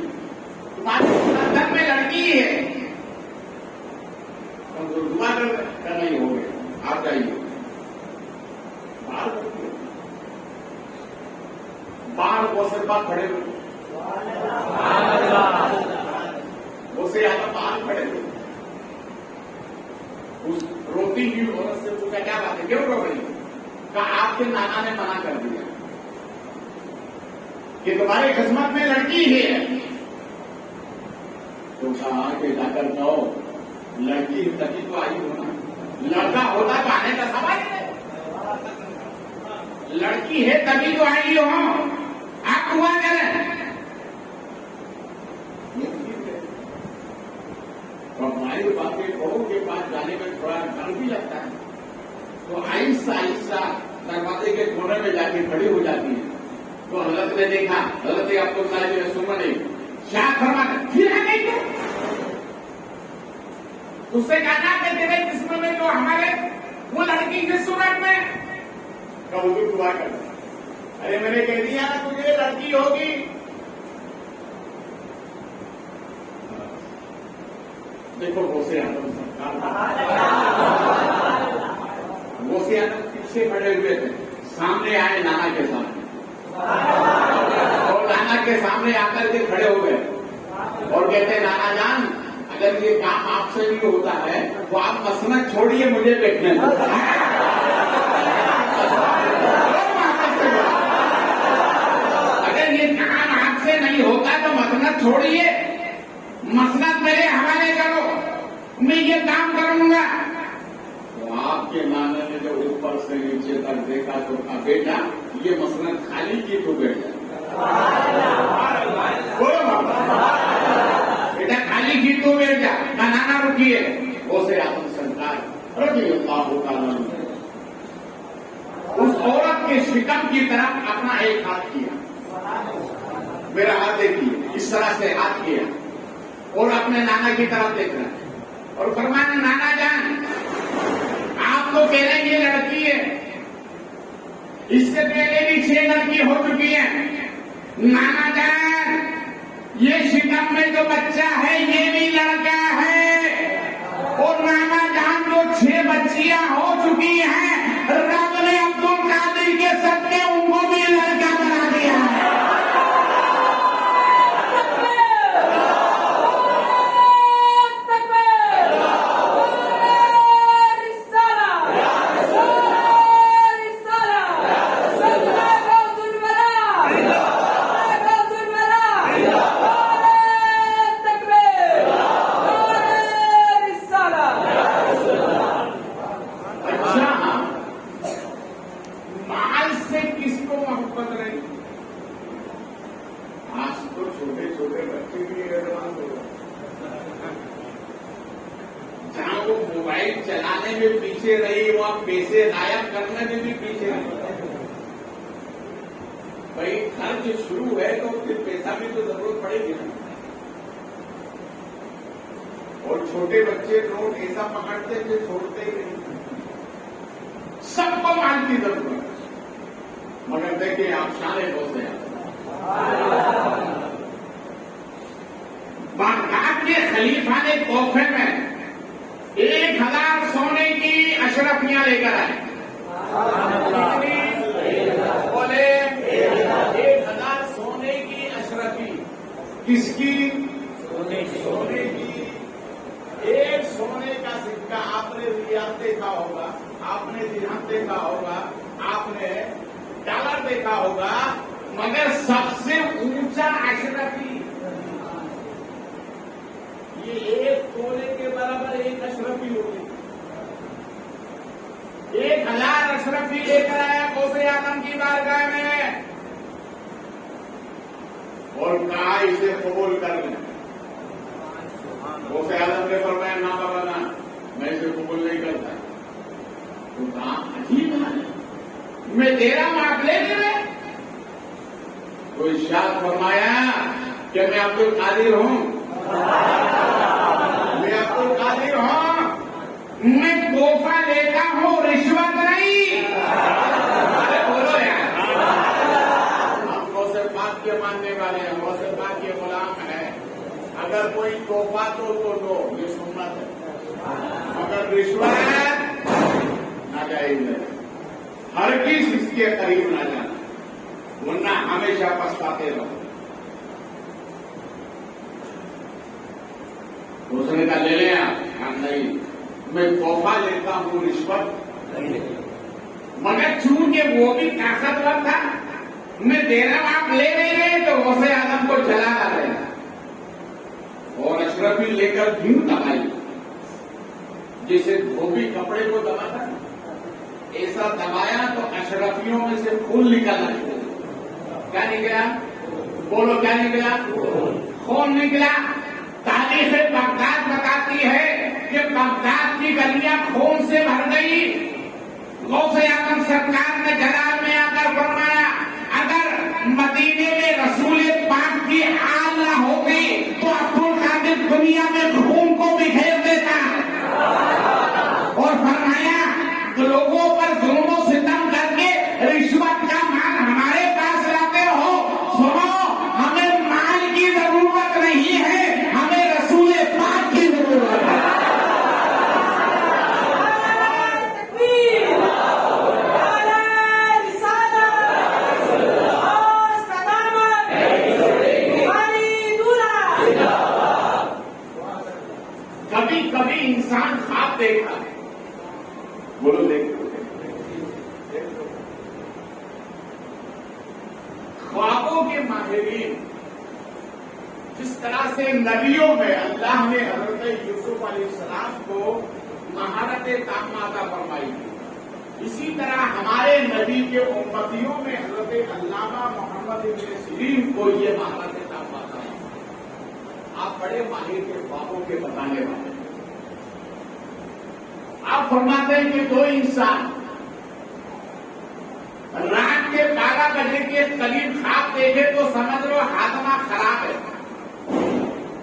تمہارے اندر میں لڑکی ہے، تو دعا کرتے نہیں ہو گئے، آپ جائیے باہر وہ سے باہر کھڑے ہوئے، وہ سے یہاں باہر کھڑے ہوئے، اس روتی ہوئی عورت سے پوچھا کیا بات ہے، کیوں رو رہی؟ کہا آپ کے نانا نے منع کر دیا کہ تمہاری قسمت میں لڑکی ہے، تو کہا کہ جا کر کہو لڑکی تبھی تو آئی ہونا، لڑکا ہوتا تو آنے کا سوال ہے، لڑکی ہے تبھی تو آئی ہو، آپ دعا کریں۔ اور ہماری باتیں بہو کے پاس جانے میں تھوڑا ڈر بھی لگتا ہے، تو آہستہ آہستہ دروازے کے کونے میں جا کے کھڑی ہو جاتی ہے، تو حضرت نے دیکھا، حضرت آپ کو صاحب سننا نہیں کیا فرما پھر آ گئی، اس سے کہا کہ تیرے جسم میں جو ہمارے وہ لڑکی کی صورت میں حضور دعا کرتا، ارے میں نے کہہ دیا تجھے لڑکی ہوگی، دیکھو غوث اعظم غوث اعظم پیچھے کھڑے ہوئے تھے، سامنے آئے نانا کے سامنے، اور نانا کے سامنے آ کر کے کھڑے ہوئے اور کہتے ہیں نانا جان اگر یہ کام آپ سے بھی ہوتا ہے تو آپ مسند چھوڑیے مجھے بیٹھنے دو، اگر یہ کام آپ سے نہیں ہوتا تو مسند چھوڑیے، مسند میرے حوالے کرو، میں یہ کام کروں گا۔ تو آپ کے نانا نے جب اوپر سے نیچے تک دیکھا تو کہا بیٹا یہ مسند خالی کی تو بیٹھ جائے، بیٹا خالی کی تو بیٹھ جا، نانا رکیے، اسے آپ سرکار رضی اللہ تعالیٰ عنہ اس عورت کے شکم کی طرف اپنا ایک ہاتھ کیا، میرا ہاتھ دیکھیے، اس طرح سے ہاتھ کیا اور اپنے نانا کی طرف دیکھ رہا ہے اور فرمایا نانا جان آپ تو کہہ رہے ہیں یہ لڑکی ہے، اس سے پہلے بھی 6 لڑکی ہو چکی ہیں، نانا جان یہ شکم میں جو بچہ ہے یہ بھی لڑکا ہے، اور نانا جان جو 6 بچیاں ہو چکی ہیں رب نے عبد القادر کے صدقے ان کو بھی لڑکا بنا دیا ہے۔ موبائل چلانے میں پیچھے رہی، وہاں پیسے غائب کرنے میں بھی پیچھے رہی، بھائی خرچ شروع ہے تو پھر پیسہ بھی تو ضرورت پڑے گی نا، اور چھوٹے بچے نوٹ ایسا پکڑتے تھے چھوڑتے ہی نہیں، سب کو مال کی ضرورت، مگر دیکھیں آپ شانے بہت ہیں، بغداد کے خلیفہ نے تحفے میں 1000 سونے کی اشرفیاں لے کر آئے. بولے 1000 سونے کی اشرفی. کس کی؟ سونے کی. ایک سونے کا سکہ. آپ نے ریال دیکھا ہوگا, آپ نے درہم دیکھا ہوگا, آپ نے ڈالر دیکھا ہوگا, مگر سب سے اونچا اشرفی یہ 1 تولے کے برابر ایک اشرفی ہوگی. 1000 اشرفی لے کر آیا غوث اعظم کی بارگاہ میں اور کہا اسے قبول کر لیں. غوث اعظم نے فرمایا نہ بابا نہ, میں اسے قبول نہیں کرتا. تو کہا عجیب ہے, میں تیرا معاف لے لے. تو ارشاد فرمایا کہ میں عبد القادر ہوں, میں عبد القادر ہوں, میں تحفہ لیتا ہوں, رشوت نہیں. ارے بولو یار, ہم غوث پاک کے ماننے والے ہیں, غوث پاک کے غلام ہیں. اگر کوئی تحفہ تو دو, یہ سنت ہے, مگر رشوت ناجائز ہے. ہر کس اس کے قریب نہ جانا, ورنہ ہمیشہ پچھتاتے رہو. اس نے کہا لے لیں آپ. نہیں, میں تحفہ لیتا ہوں, رشوت نہیں لیتا. مگر چونکہ وہ بھی طاقتور تھا, میں دے رہا ہوں, آپ لے نہیں رہے تو غوث اعظم کو جلا نہ رہے اور اشرفی لے کر کیوں دبائی, جیسے دھوبی کپڑے کو دباتا ایسا دبایا تو اشرفیوں میں سے خون نکلنا شروع. کیا نکلا؟ بولو کیا نکلا؟ خون نکلا. تاریخ بغداد بتاتی ہے کہ بغداد کی گلیاں خون سے بھر گئی. غوث اعظم سرکار نے جلال میں آ کر فرمایا اگر مدینے میں رسول پاک کی آل نہ ہوتی تو عبد القادر دنیا میں خون کو بکھیر دیتا. اور فرمایا لوگوں پر ظلم و ستم کر کے رشوت کا مال ہمارے پاس لاتے ہو. سنو, ہمیں مال کی ضرورت نہیں ہے, ہمیں رسول پاک کی ضرورت ہے. کبھی کبھی انسان خواب دیکھتا ہے. بولو دیکھو, خوابوں کے ماہرین جس طرح سے نبیوں میں اللہ نے حضرت یوسف علیہ السلام کو مہارت تامہ عطا فرمائی تھی, اسی طرح ہمارے نبی کے امتیوں میں حضرت علامہ محمد ابن سیرین کو یہ مہارت تامہ عطا. آپ بڑے ماہر کے خوابوں کے بتانے والے. آپ فرماتے ہیں کہ 2 انسان رات کے 12 بجے کے قریب خواب دیکھے تو سمجھ لو ہاضمہ خراب ہے.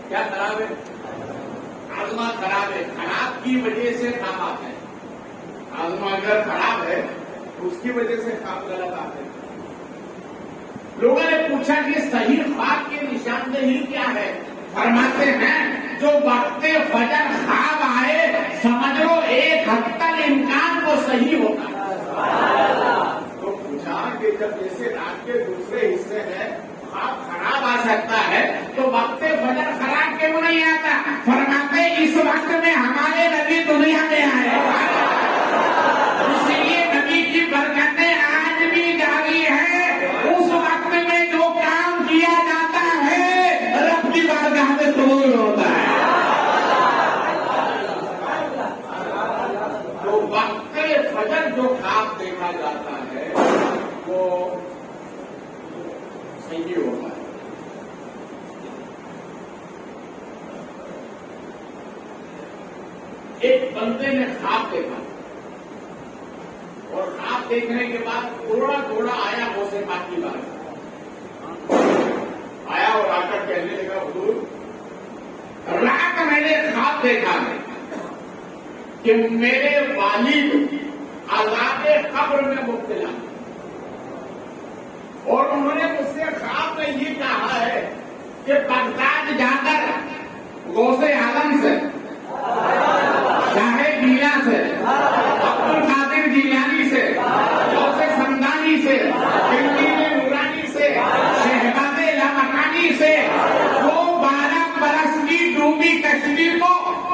کیا خراب ہے؟ ہاضمہ خراب ہے. خراب کی وجہ سے خواب آتا ہے. ہاضمہ اگر خراب ہے تو اس کی وجہ سے خواب غلط آتے ہیں. لوگوں نے پوچھا کہ صحیح خواب کی نشاندہی کیا ہے؟ فرماتے ہیں جو وقت فجر خواب آئے سمجھ لو 1 حد تک امکان کو صحیح ہوگا. تو پوچھا کہ جب جیسے رات کے دوسرے حصے میں خواب خراب آ سکتا ہے تو وقت فجر خراب کیوں نہیں آتا؟ فرماتے اس وقت میں ہمارے نبی دنیا میں آئے, اس لیے نبی کی برکتیں آج بھی جاری ہیں. اس وقت میں جو کام کیا جاتا ہے رب کی بارگاہ میں قبول ہوتا ہے. تو وقت فجر جو خواب دیکھا جاتا ہے وہ صحیح ہوتا ہے. ایک بندے نے خواب دیکھا اور خواب دیکھنے کے بعد تھوڑا تھوڑا آیا غوث پاک کی بات آیا اور آ کر کہنے لگا حضور رات میں نے خواب دیکھا ہے کہ میرے والد عذاب قبر میں مبتلا اور انہوں نے مجھ سے خواب میں یہ کہا ہے کہ بغداد جا کر غوث اعظم سے، شاہ گیلا سے، عبد القادر جیلانی سے، غوث سمدانی سے، تنویر نورانی سے، شہباز لامکانی سے، وہ 12 برس کی ڈوبی کشتی کو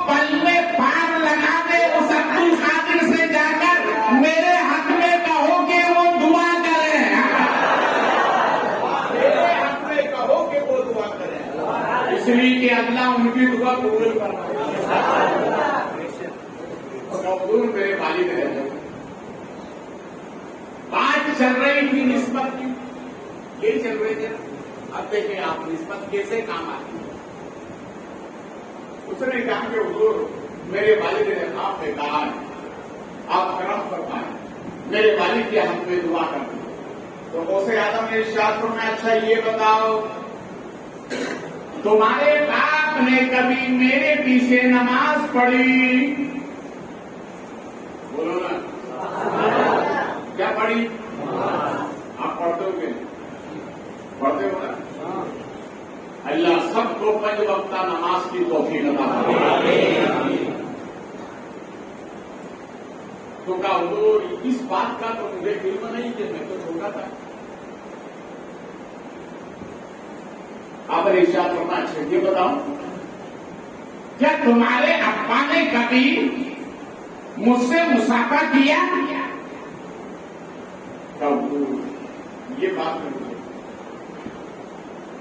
پل میں پار لگا دے، اس عبد القادر سے جا کر میرے حق میں کہو کہ وہ دعا کرے، میرے حق میں کہو کہ وہ دعا کرے، اس لیے کہ اللہ ان کی دعا قبول کرنا۔ حضور میرے والد رہتے، بات چل رہی تھی نسبت کی، یہ چل رہی تھی، اب دیکھیں آپ نسبت کیسے کام آتی ہے۔ اس نے کہا کہ حضور میرے والد نے آپ نے کہا آپ کرم فرمائیں، میرے والد کے حق میں دعا کر دیں۔ تو غوث اعظم نے ارشاد فرمایا اچھا یہ بتاؤ تمہارے باپ نے کبھی میرے پیچھے نماز پڑھی؟ بولو نا، کیا پڑھی؟ آپ پڑھتے ہو کہ پڑھتے ہو نا؟ اللہ سب کو 5 وقتہ نماز کی توفیق عطا فرمائے۔ تو کہا حضور اس بات کا تو مجھے علم نہیں کہ میں تو چھوٹا تھا۔ آپ نے ارشاد فرمایا اچھا یہ بتاؤ کیا تمہارے ابا نے کبھی مجھ سے مسافہ کیا؟ یہ بات نہیں،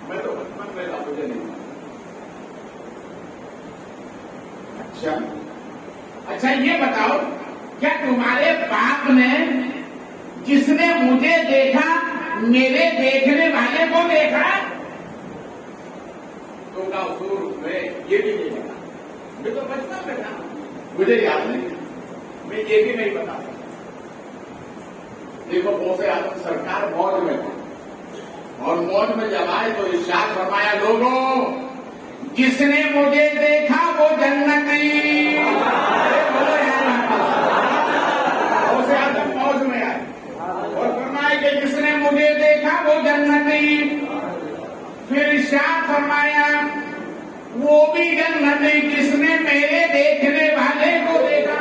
میں تو بچپن میں تھا، مجھے نہیں پتا۔ اچھا یہ بتاؤ کیا تمہارے باپ نے جس نے مجھے دیکھا میرے دیکھنے والے کو دیکھا؟ تو کہا حضور میں یہ بھی نہیں دیکھا، میں تو بچپن میں تھا، مجھے یاد نہیں، میں یہ بھی نہیں بتا سکتا۔ دیکھو غوث اعظم سرکار موج میں تھا، اور موج میں جب آئے تو ارشاد فرمایا لوگوں جس نے مجھے دیکھا وہ جنتی۔ غوث اعظم موج میں آئے اور فرمایا کہ جس نے مجھے دیکھا وہ جنتی، پھر ارشاد فرمایا وہ بھی جنتی جس نے میرے دیکھنے والے کو دیکھا،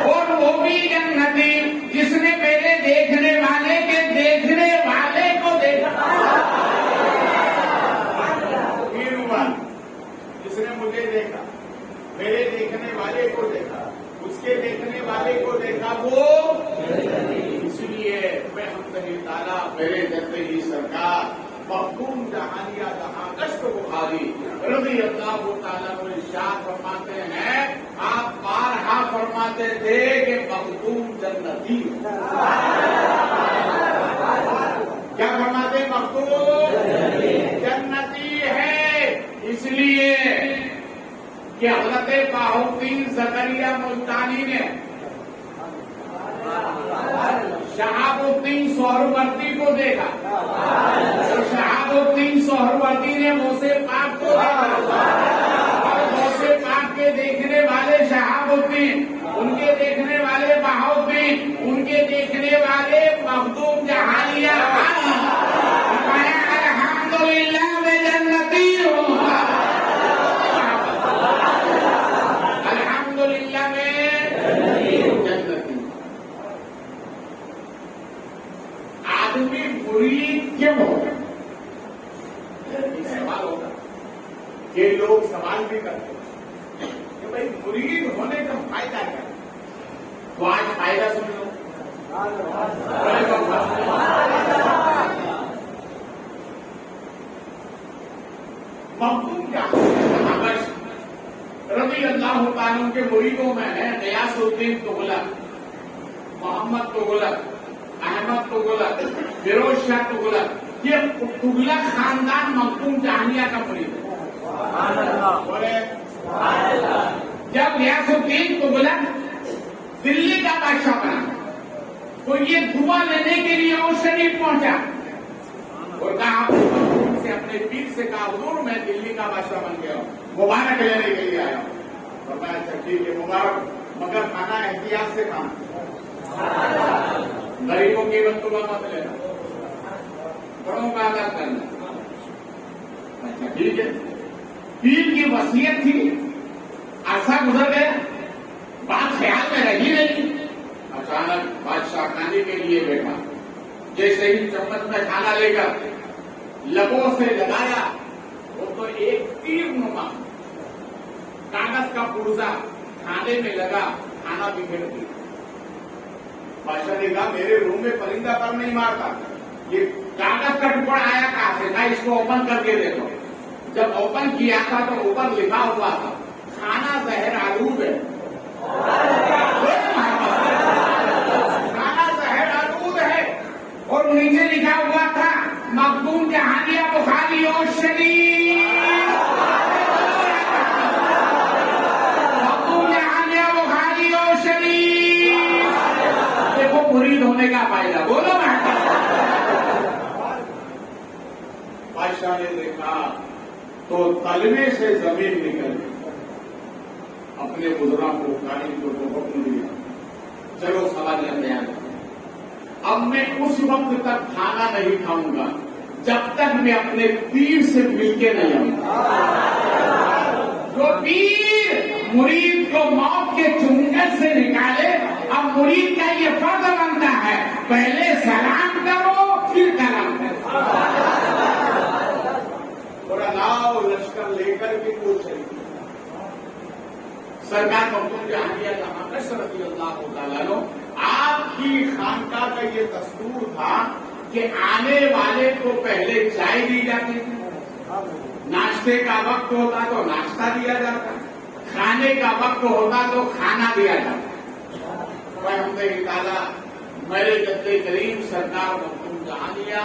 اور وہ بھی جنتی جس نے میرے دیکھنے والے کے دیکھنے والے کو دیکھا۔ جس نے مجھے دیکھا میرے دیکھنے والے کو دیکھا اس کے دیکھنے والے کو دیکھا وہ، اس لیے میں ہم تعالیٰ میرے جنتے ہی سرکار مخدوم جہانیہ جہاں گشت بخاری رضی اللہ تعالیٰ کو ارشاد فرماتے ہیں، آپ بارہا فرماتے تھے کہ مخدوم جنتی، کیا فرماتے؟ مخدوم جنتی ہے، اس لیے کہ حضرت بہاؤالدین زکریا ملتانی نے شہاب الدین سہروردی کو دیکھا، تو شہاب الدین سہروردی نے غوث پاک کو دیکھا، اور غوث پاک کے دیکھنے والے شہاب الدین، ان کے دیکھنے والے بہاؤالدین، ان کے دیکھنے والے مخدوم جہانیہ الحمدللہ میں جنتی ہوں، الحمدللہ میں جنتی۔ آدمی مرید کیوں ہوگا؟ سوال ہوگا، یہ لوگ سوال بھی کرتے ہیں کہ بھائی مرید ہونے کا فائدہ کیا؟ تو آج فائدہ سن لو۔ مخدوم جہانیہ رضی اللہ تعالیٰ کے مریدوں میں ہے غیاث الدین تغلق، محمد تغلق، احمد تغلق، فیروز شاہ تغلق، یہ تغلق خاندان مخدوم جہانیہ کا مرید ہے۔ جب غیاث الدین تغلق دلی کا بادشاہ بنا تو یہ دعا لینے کے لیے وہ شریف پہنچا اور کہا سے اپنے پیر سے کہا حضور میں دلی کا بادشاہ بن گیا ہوں، مبارک لینے کے لیے آیا ہوں۔ اور میں اچھا ٹھیک ہے مبارک، مگر کھانا احتیاط سے کھانا، غریبوں کی بندوبہ مت لینا، بڑوں کا الگ کرنا. اچھا ٹھیک ہے. پیر کی وصیت تھی, عرصہ گزر گیا, بات خیال میں رہی نہیں. اچانک بادشاہ کھانے کے لیے بیٹھا, جیسے ہی چمچ میں کھانا لے کر لبوں سے لگایا, وہ تو ایک تیر نما کاغذ کا پرزا کھانے میں لگا, کھانا بگڑ گیا. بادشاہ نے کہا میرے روم میں پرندہ پر نہیں مارتا, یہ کاغذ کا ٹکڑا آیا کہاں سے؟ کہا اس کو اوپن کر کے دیکھو. جب اوپن کیا تھا تو اوپر لکھا ہوا تھا کھانا زہر آلود ہے. کھانا زہر آلود ہے, اور نیچے لکھا ہوا تھا مخدوم جہانیہ بخاری اور شریف. مخدوم جہانیہ بخاری اور شریف. دیکھو مرید ہونے کا فائدہ, بولو نا. بادشاہ نے دیکھا تو تلوے سے زمین نکل گئی. اپنے بزرگوں کو تعلیم کو حکم دیا, چلو سوال تیار. اب میں اس وقت تک کھانا نہیں کھاؤں گا جب تک میں اپنے پیر سے مل کے نہیں آؤں گا. جو پیر مرید کو موت کے چنگل سے نکالے, اب مرید کا یہ فرض بنتا ہے پہلے سلام کرو پھر کلام کرو. اور لاؤ لشکر لے کر کے پوچھے. سرکار مخدوم جہانیہ جہاں رضی اللہ تعالیٰ عنہ, آپ کی خانقاہ کا یہ دستور تھا کہ آنے والے کو پہلے چائے دی جاتی تھی, ناشتے کا وقت ہوتا تو ناشتہ دیا جاتا, کھانے کا وقت ہوتا تو کھانا دیا جاتا. رحمت تعالیٰ میرے جد کریم سرکار مخدوم جہانیہ,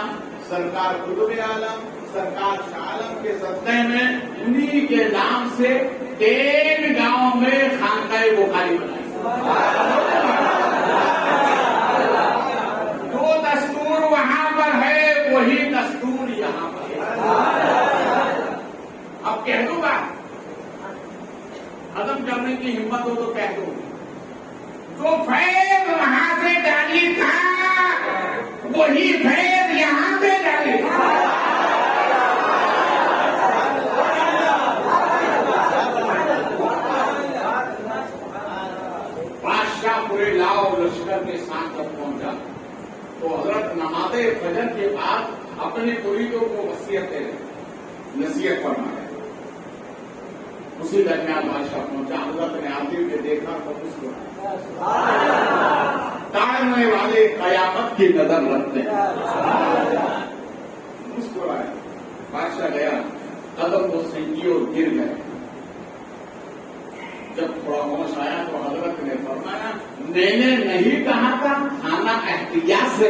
سرکار قطب عالم, سرکار شاہ عالم کے صدقے میں انہی کے نام سے 3 گاؤں میں خانقاہ بخاری بنائی. جو دستور وہاں پر ہے وہی دستور یہاں پر ہے. اب کہہ دوں گا, ہضم کرنے کی ہمت ہو تو کہہ دوں, جو فیض وہاں سے ڈالی تھا وہی فیض یہاں سے ڈالی تھا. پورے لاؤ لشکر کے ساتھ جب پہنچا تو حضرت نماز فجر کے بعد اپنے مریدوں کو نصیحت فرمایا. اسی درمیان بادشاہ پہنچا, حضرت نے آتے ہوئے دیکھا تو مسکرایا. تاڑنے والے قیامت کی نظر رکھتے ہیں. مسکرایا. بادشاہ گیا, قدم کو سینکی اور گر گئے. جب تھوڑا ہوش آیا تو حضرت نے فرمایا میں نے نہیں کہا تھا کھانا احتیاط سے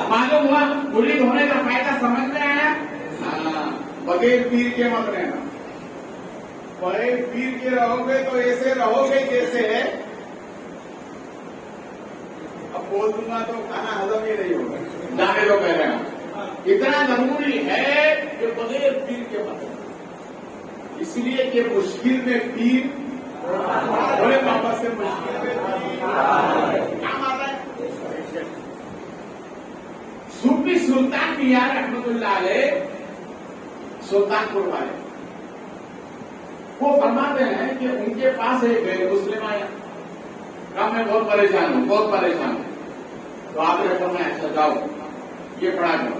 معلوم ہوا. مرید ہونے کا فائدہ سمجھ میں آیا. بغیر پیر کے مت رہنا. بغیر پیر کے رہو گے تو ایسے رہو گے جیسے ہے. اب بول دوں گا تو کھانا ہضم ہی نہیں ہوگا. جانے دو کہہ رہے ہیں. اتنا ضروری ہے کہ بغیر پیر کے مت, اس لیے کہ مشکل میں پیر بڑے بابا سے مشکل میں کام آتا ہے. صوفی سلطان میاں رحمت اللہ علیہ, سلطان پور والے, وہ فرماتے ہیں کہ ان کے پاس ایک غیر مسلم آیا, کہا میں بہت پریشان ہوں, بہت پریشان ہوں. تو آپ نے فرمایا اچھا جاؤ یہ پڑھا کرو.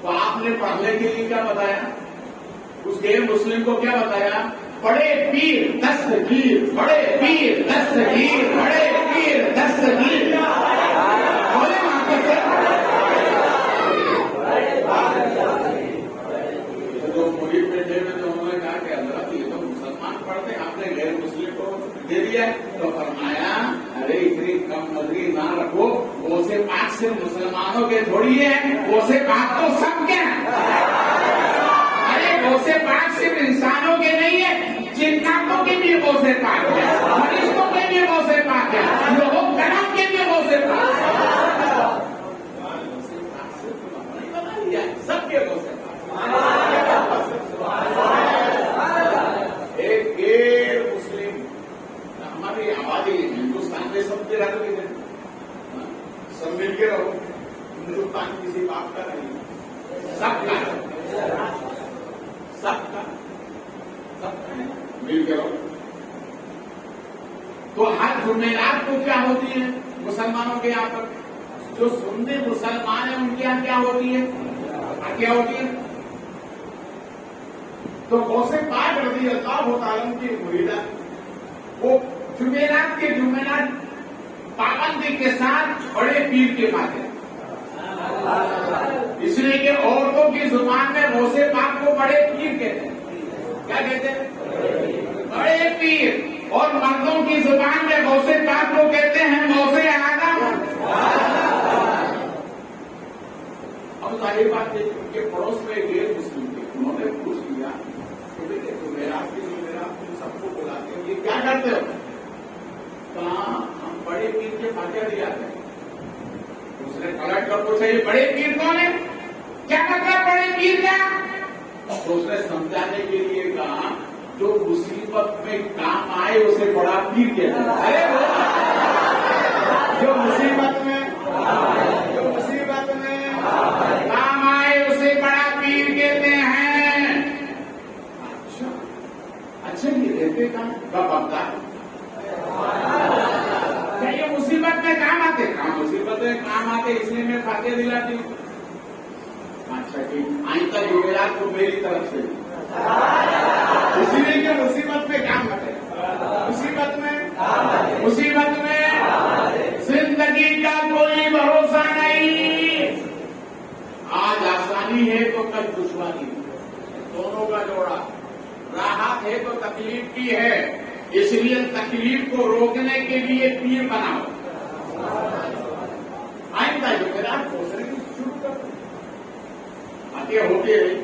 تو آپ نے پڑھنے کے لیے کیا بتایا, اس غیر مسلم کو کیا بتایا, بڑے پیر دستگیر, بڑے پیر دستگیر, بڑے پیر دستگیر. بولے وہاں پر جو مرید بیٹھے ہوئے تو انہوں نے کہا کہ حضرت یہ تو مسلمان پڑھتے, آپ نے غیر مسلم کو دے دیا. تو فرمایا ارے اتنی کم نظری نہ رکھو, وہ سے پاک سے مسلمانوں کے تھوڑی ہے, وہ سے پاک تو سب کے. ارے وہ سے پاک صرف انسانوں کے نہیں ہے, جناتوں کے بھی وہ سے پاک ہے, فرشتوں کے بھی وہ سے پاک ہے, لوگوں کرم کے بھی وہ سے پاک ہے. سب کے وہ سے ایک غیر مسلم ہماری آبادی ہندو سب مل کے رہو. ہندوستان کسی باپ کا نہیں, سب کا ہے, سب کا مل کے رہو. تو ہر جمعرات کو کیا ہوتی ہے مسلمانوں کے یہاں پر, جو سنی مسلمان ہیں ان کے یہاں کیا ہوتی ہے, کیا ہوتی ہے؟ تو غوث پاک رضی اللہ تعالیٰ کی مریدہ وہ جمعرات کے جمعرات پابندی کے ساتھ بڑے پیر کے پاتے, اس لیے کہ عورتوں کی زبان میں غوث پاک کو بڑے پیر کہتے ہیں. کیا کہتے ہیں؟ بڑے پیر. اور مردوں کی زبان میں غوث پاک کو کہتے ہیں غوث اعظم. اب ظاہر بات ہے ان کے پڑوس میں غیر مسلم تھے, انہوں نے پوچھ لیا کہ دیکھیں جمعرات کے جمعرات تم سب کو بلاتے ہیں, یہ کیا کرتے ہو؟ کہاں ہم بڑے پیر کے فاتحہ دیا ہے. اس نے پلٹ کر پوچھا یہ بڑے پیر کون ہے, کیا مطلب بڑے پیر کا؟ تو اس نے سمجھانے کے لیے کہا جو مصیبت میں کام آئے اسے بڑا پیر کہتے ہیں. ارے جو مصیبت میں کام آئے اسے بڑا پیر کہتے ہیں. اچھا یہ رہتے کام کب آتا ہے؟ کیا یہ مصیبت میں کام آتے؟ کام مصیبت میں کام آتے, اس لیے میں فاتحہ دلاتی ہوں. اچھا ٹھیک, آئندہ جمعرات کو میری طرف سے, اسی لیے کہ مصیبت میں کام آتے, مصیبت میں زندگی کا کوئی بھروسہ نہیں. آج آسانی ہے تو کل دشواری, دونوں کا جوڑا. راحت ہے تو تکلیف کی ہے, اس لیے تکلیف کو روکنے کے لیے پیر بناؤ. آئندہ جمعرات دوسرے کی شروع کر دو. آگے ہوتے رہی.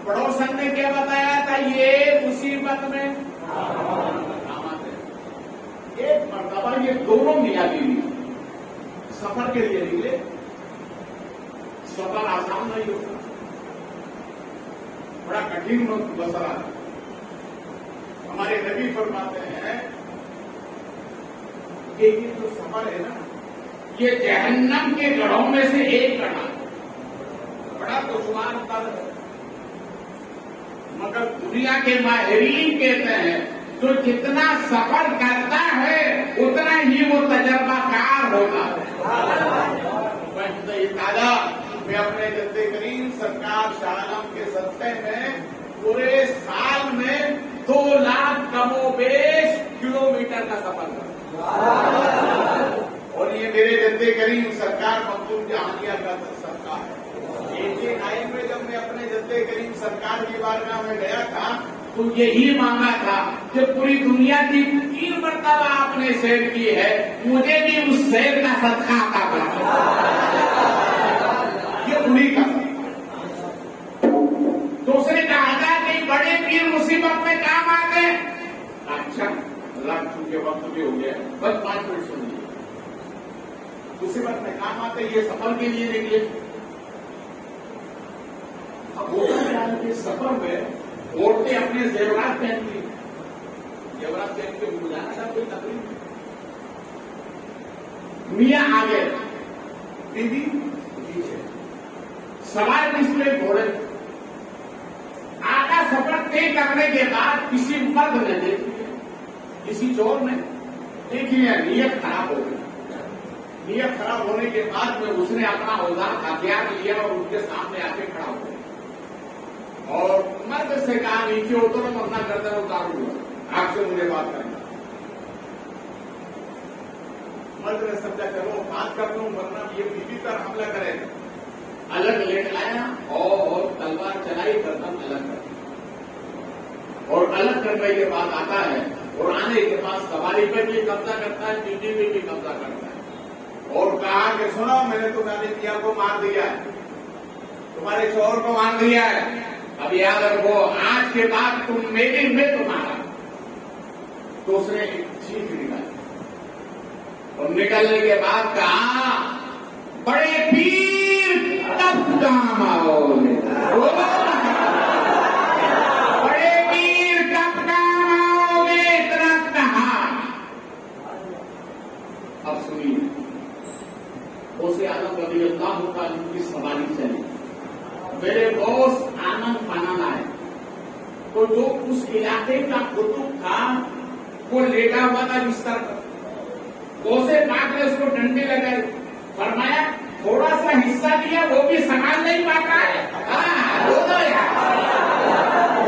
پڑوسن نے کیا بتایا تھا, یہ مصیبت میں کام آتے. ایک مرتبہ یہ دونوں میاں بیوی سفر کے لیے نکلے. سفر آسان نہیں ہوتا, بڑا کٹھن مسئلہ. ہمارے نبی فرماتے ہیں کہ یہ جو سفر ہے نا, یہ جہنم کے گڑھوں میں سے ایک گڑھا, بڑا دشوار درد ہے. مگر دنیا کے ماہرین کہتے ہیں جو جتنا سفر کرتا ہے اتنا ہی وہ تجربہ کار ہوتا ہے. میں اپنے جد کریم سرکار شاہ عالم کے صدقے میں پورے سال میں 2 لاکھ کم و بیش کلومیٹر کا سفر کرتا, اور یہ میرے جد کریم سرکار مخدوم جہانیہ کا صدقہ ہے. 89 میں جب میں اپنے جد کریم سرکار کی بارگاہ میں گیا تھا تو یہی مانگا تھا کہ پوری دنیا کی 3 مرتبہ آپ نے سیر کی ہے, مجھے بھی اس سیر کا صدقہ عطا کرنا. یہ پوری کا دوسرے کہا تھا کہ بڑے پیر مصیبت میں کام آتے. اچھا اللہ چونکہ وقت بھی ہو گیا, بس 5 منٹ سنیے. مصیبت میں کام آتے, یہ سفر کے لیے نکلے. سفر میں عورتیں اپنے زیورات پہنتی, زیورات پہن کے گزارا تھا کوئی تقریب. میاں آگے, بیوی پیچھے, سوار کس پہ گھوڑے. آدھا سفر طے کرنے کے بعد کسی مرد نے دیکھ لیا, کسی چور نے دیکھ لیا, نیت خراب ہو گئی. نیت خراب ہونے کے بعد میں اس نے اپنا اوزار ہتھیار لیا اور ان کے سامنے آ کے کھڑا ہو گیا, اور مرد سے کہا نیچے اترو, ورنہ گردن اتاروں گا, آپ سے مجھے بات کرنا. مرد نے سمجھا چلو بات کر لوں, ورنہ یہ بیوی پر حملہ کرے. الگ لیٹ آیا اور تلوار چلائی, گردن الگ کر, اور الگ کرنے کے بعد آتا ہے اور آنے کے بعد سواری پہ بھی قبضہ کرتا ہے, بیوی پہ بھی قبضہ کرتا ہے, اور کہا کہ سنو میں نے تمہاری میاں کو مار دیا ہے, تمہارے شوہر کو مار دیا ہے, اب یاد رکھو آج کے بعد تم میرے میں تمہارا. تو اس نے ایک چیز نکالی, اور نکلنے کے بعد کہا بڑے پیر کب کام آؤ گے, بڑے پیر کب کام آؤ گے, اتنا کہا. اب سنیے, غوث اعظم رضی اللہ تعالیٰ کی سواری چلی. میرے غوث آنن فانن آئے تو جو اس علاقے کا قطب تھا وہ لیٹا ہوا تھا بستر پر. غوث پاک نے اس کو ڈنڈی لگائی, فرمایا تھوڑا سا حصہ دیا وہ بھی سامان نہیں پاتا ہے.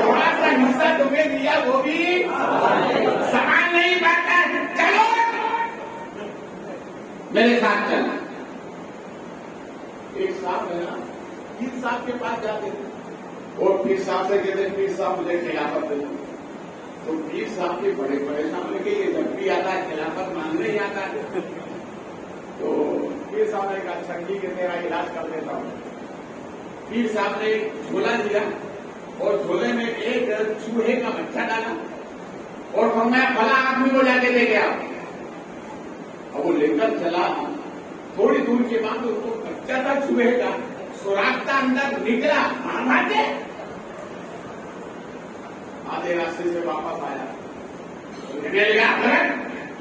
تھوڑا سا حصہ تمہیں دیا وہ بھی سامان نہیں پاتا ہے, چلو میرے ساتھ چلنا. ایک صاحب ہے نا, پیر صاحب کے پاس جاتے تھے اور پیر صاحب سے کہتے ہیں پیر صاحب مجھے خلافت دے. تو پیر صاحب کے بڑے پریشان ہوئے کہ یہ جب بھی آتا ہے خلافت مانگنے ہی آتا ہے. تو پیر صاحب نے کہا اچھا ٹھیک ہے تیرا علاج کر دیتا ہوں. پیر صاحب نے جھولا دیا اور جھولے میں ایک چوہے کا بچہ ڈالا اور فرمایا فلاں آدمی کو جا کے دے گیا. اب وہ لے کر چلا, تھوڑی دور کے بعد اس کو بچہ تھا چوہے کا, سوراخ کا اندر نکلا, آدھے راستے سے واپس آیا.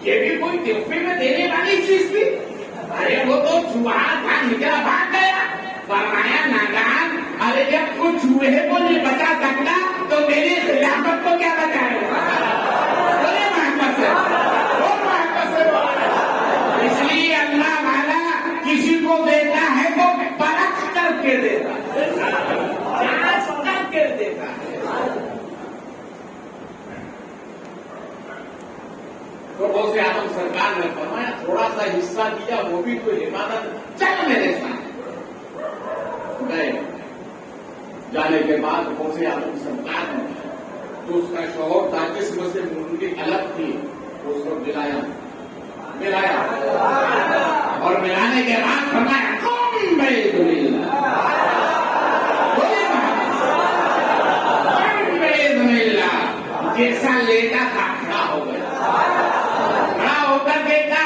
یہ بھی کوئی تحفے میں دینے والی چیز تھی؟ ارے وہ تو چوہا تھا, نکلا بھاگ گیا. فرمایا نادان, ارے جب تو چوہے کو نہیں بچا سکتا تو میری خلافت کو کیا بچائے گا؟ بولے محبت سے, اور محبت سے بولے. اس لیے اللہ والا کسی کو دیتا ہے تو پرکھ کر کے دیتا ہے, جانچ کر کے دیتا ہے. تو غوث اعظم سرکار نے فرمایا تھوڑا سا حصہ دیا وہ بھی تو عبادت, چل میرے ساتھ. گئے. جانے کے بعد غوث اعظم سرکار نے جو اس کا شوہر تھا جس میں سے منڈی الگ تھی اس کو ملایا اور ملانے کے بعد فرمایا قم بیت اللہ, قم بیت اللہ. جیسا لیٹا تھا کھڑا ہو گیا, کھڑا ہو کر دیکھا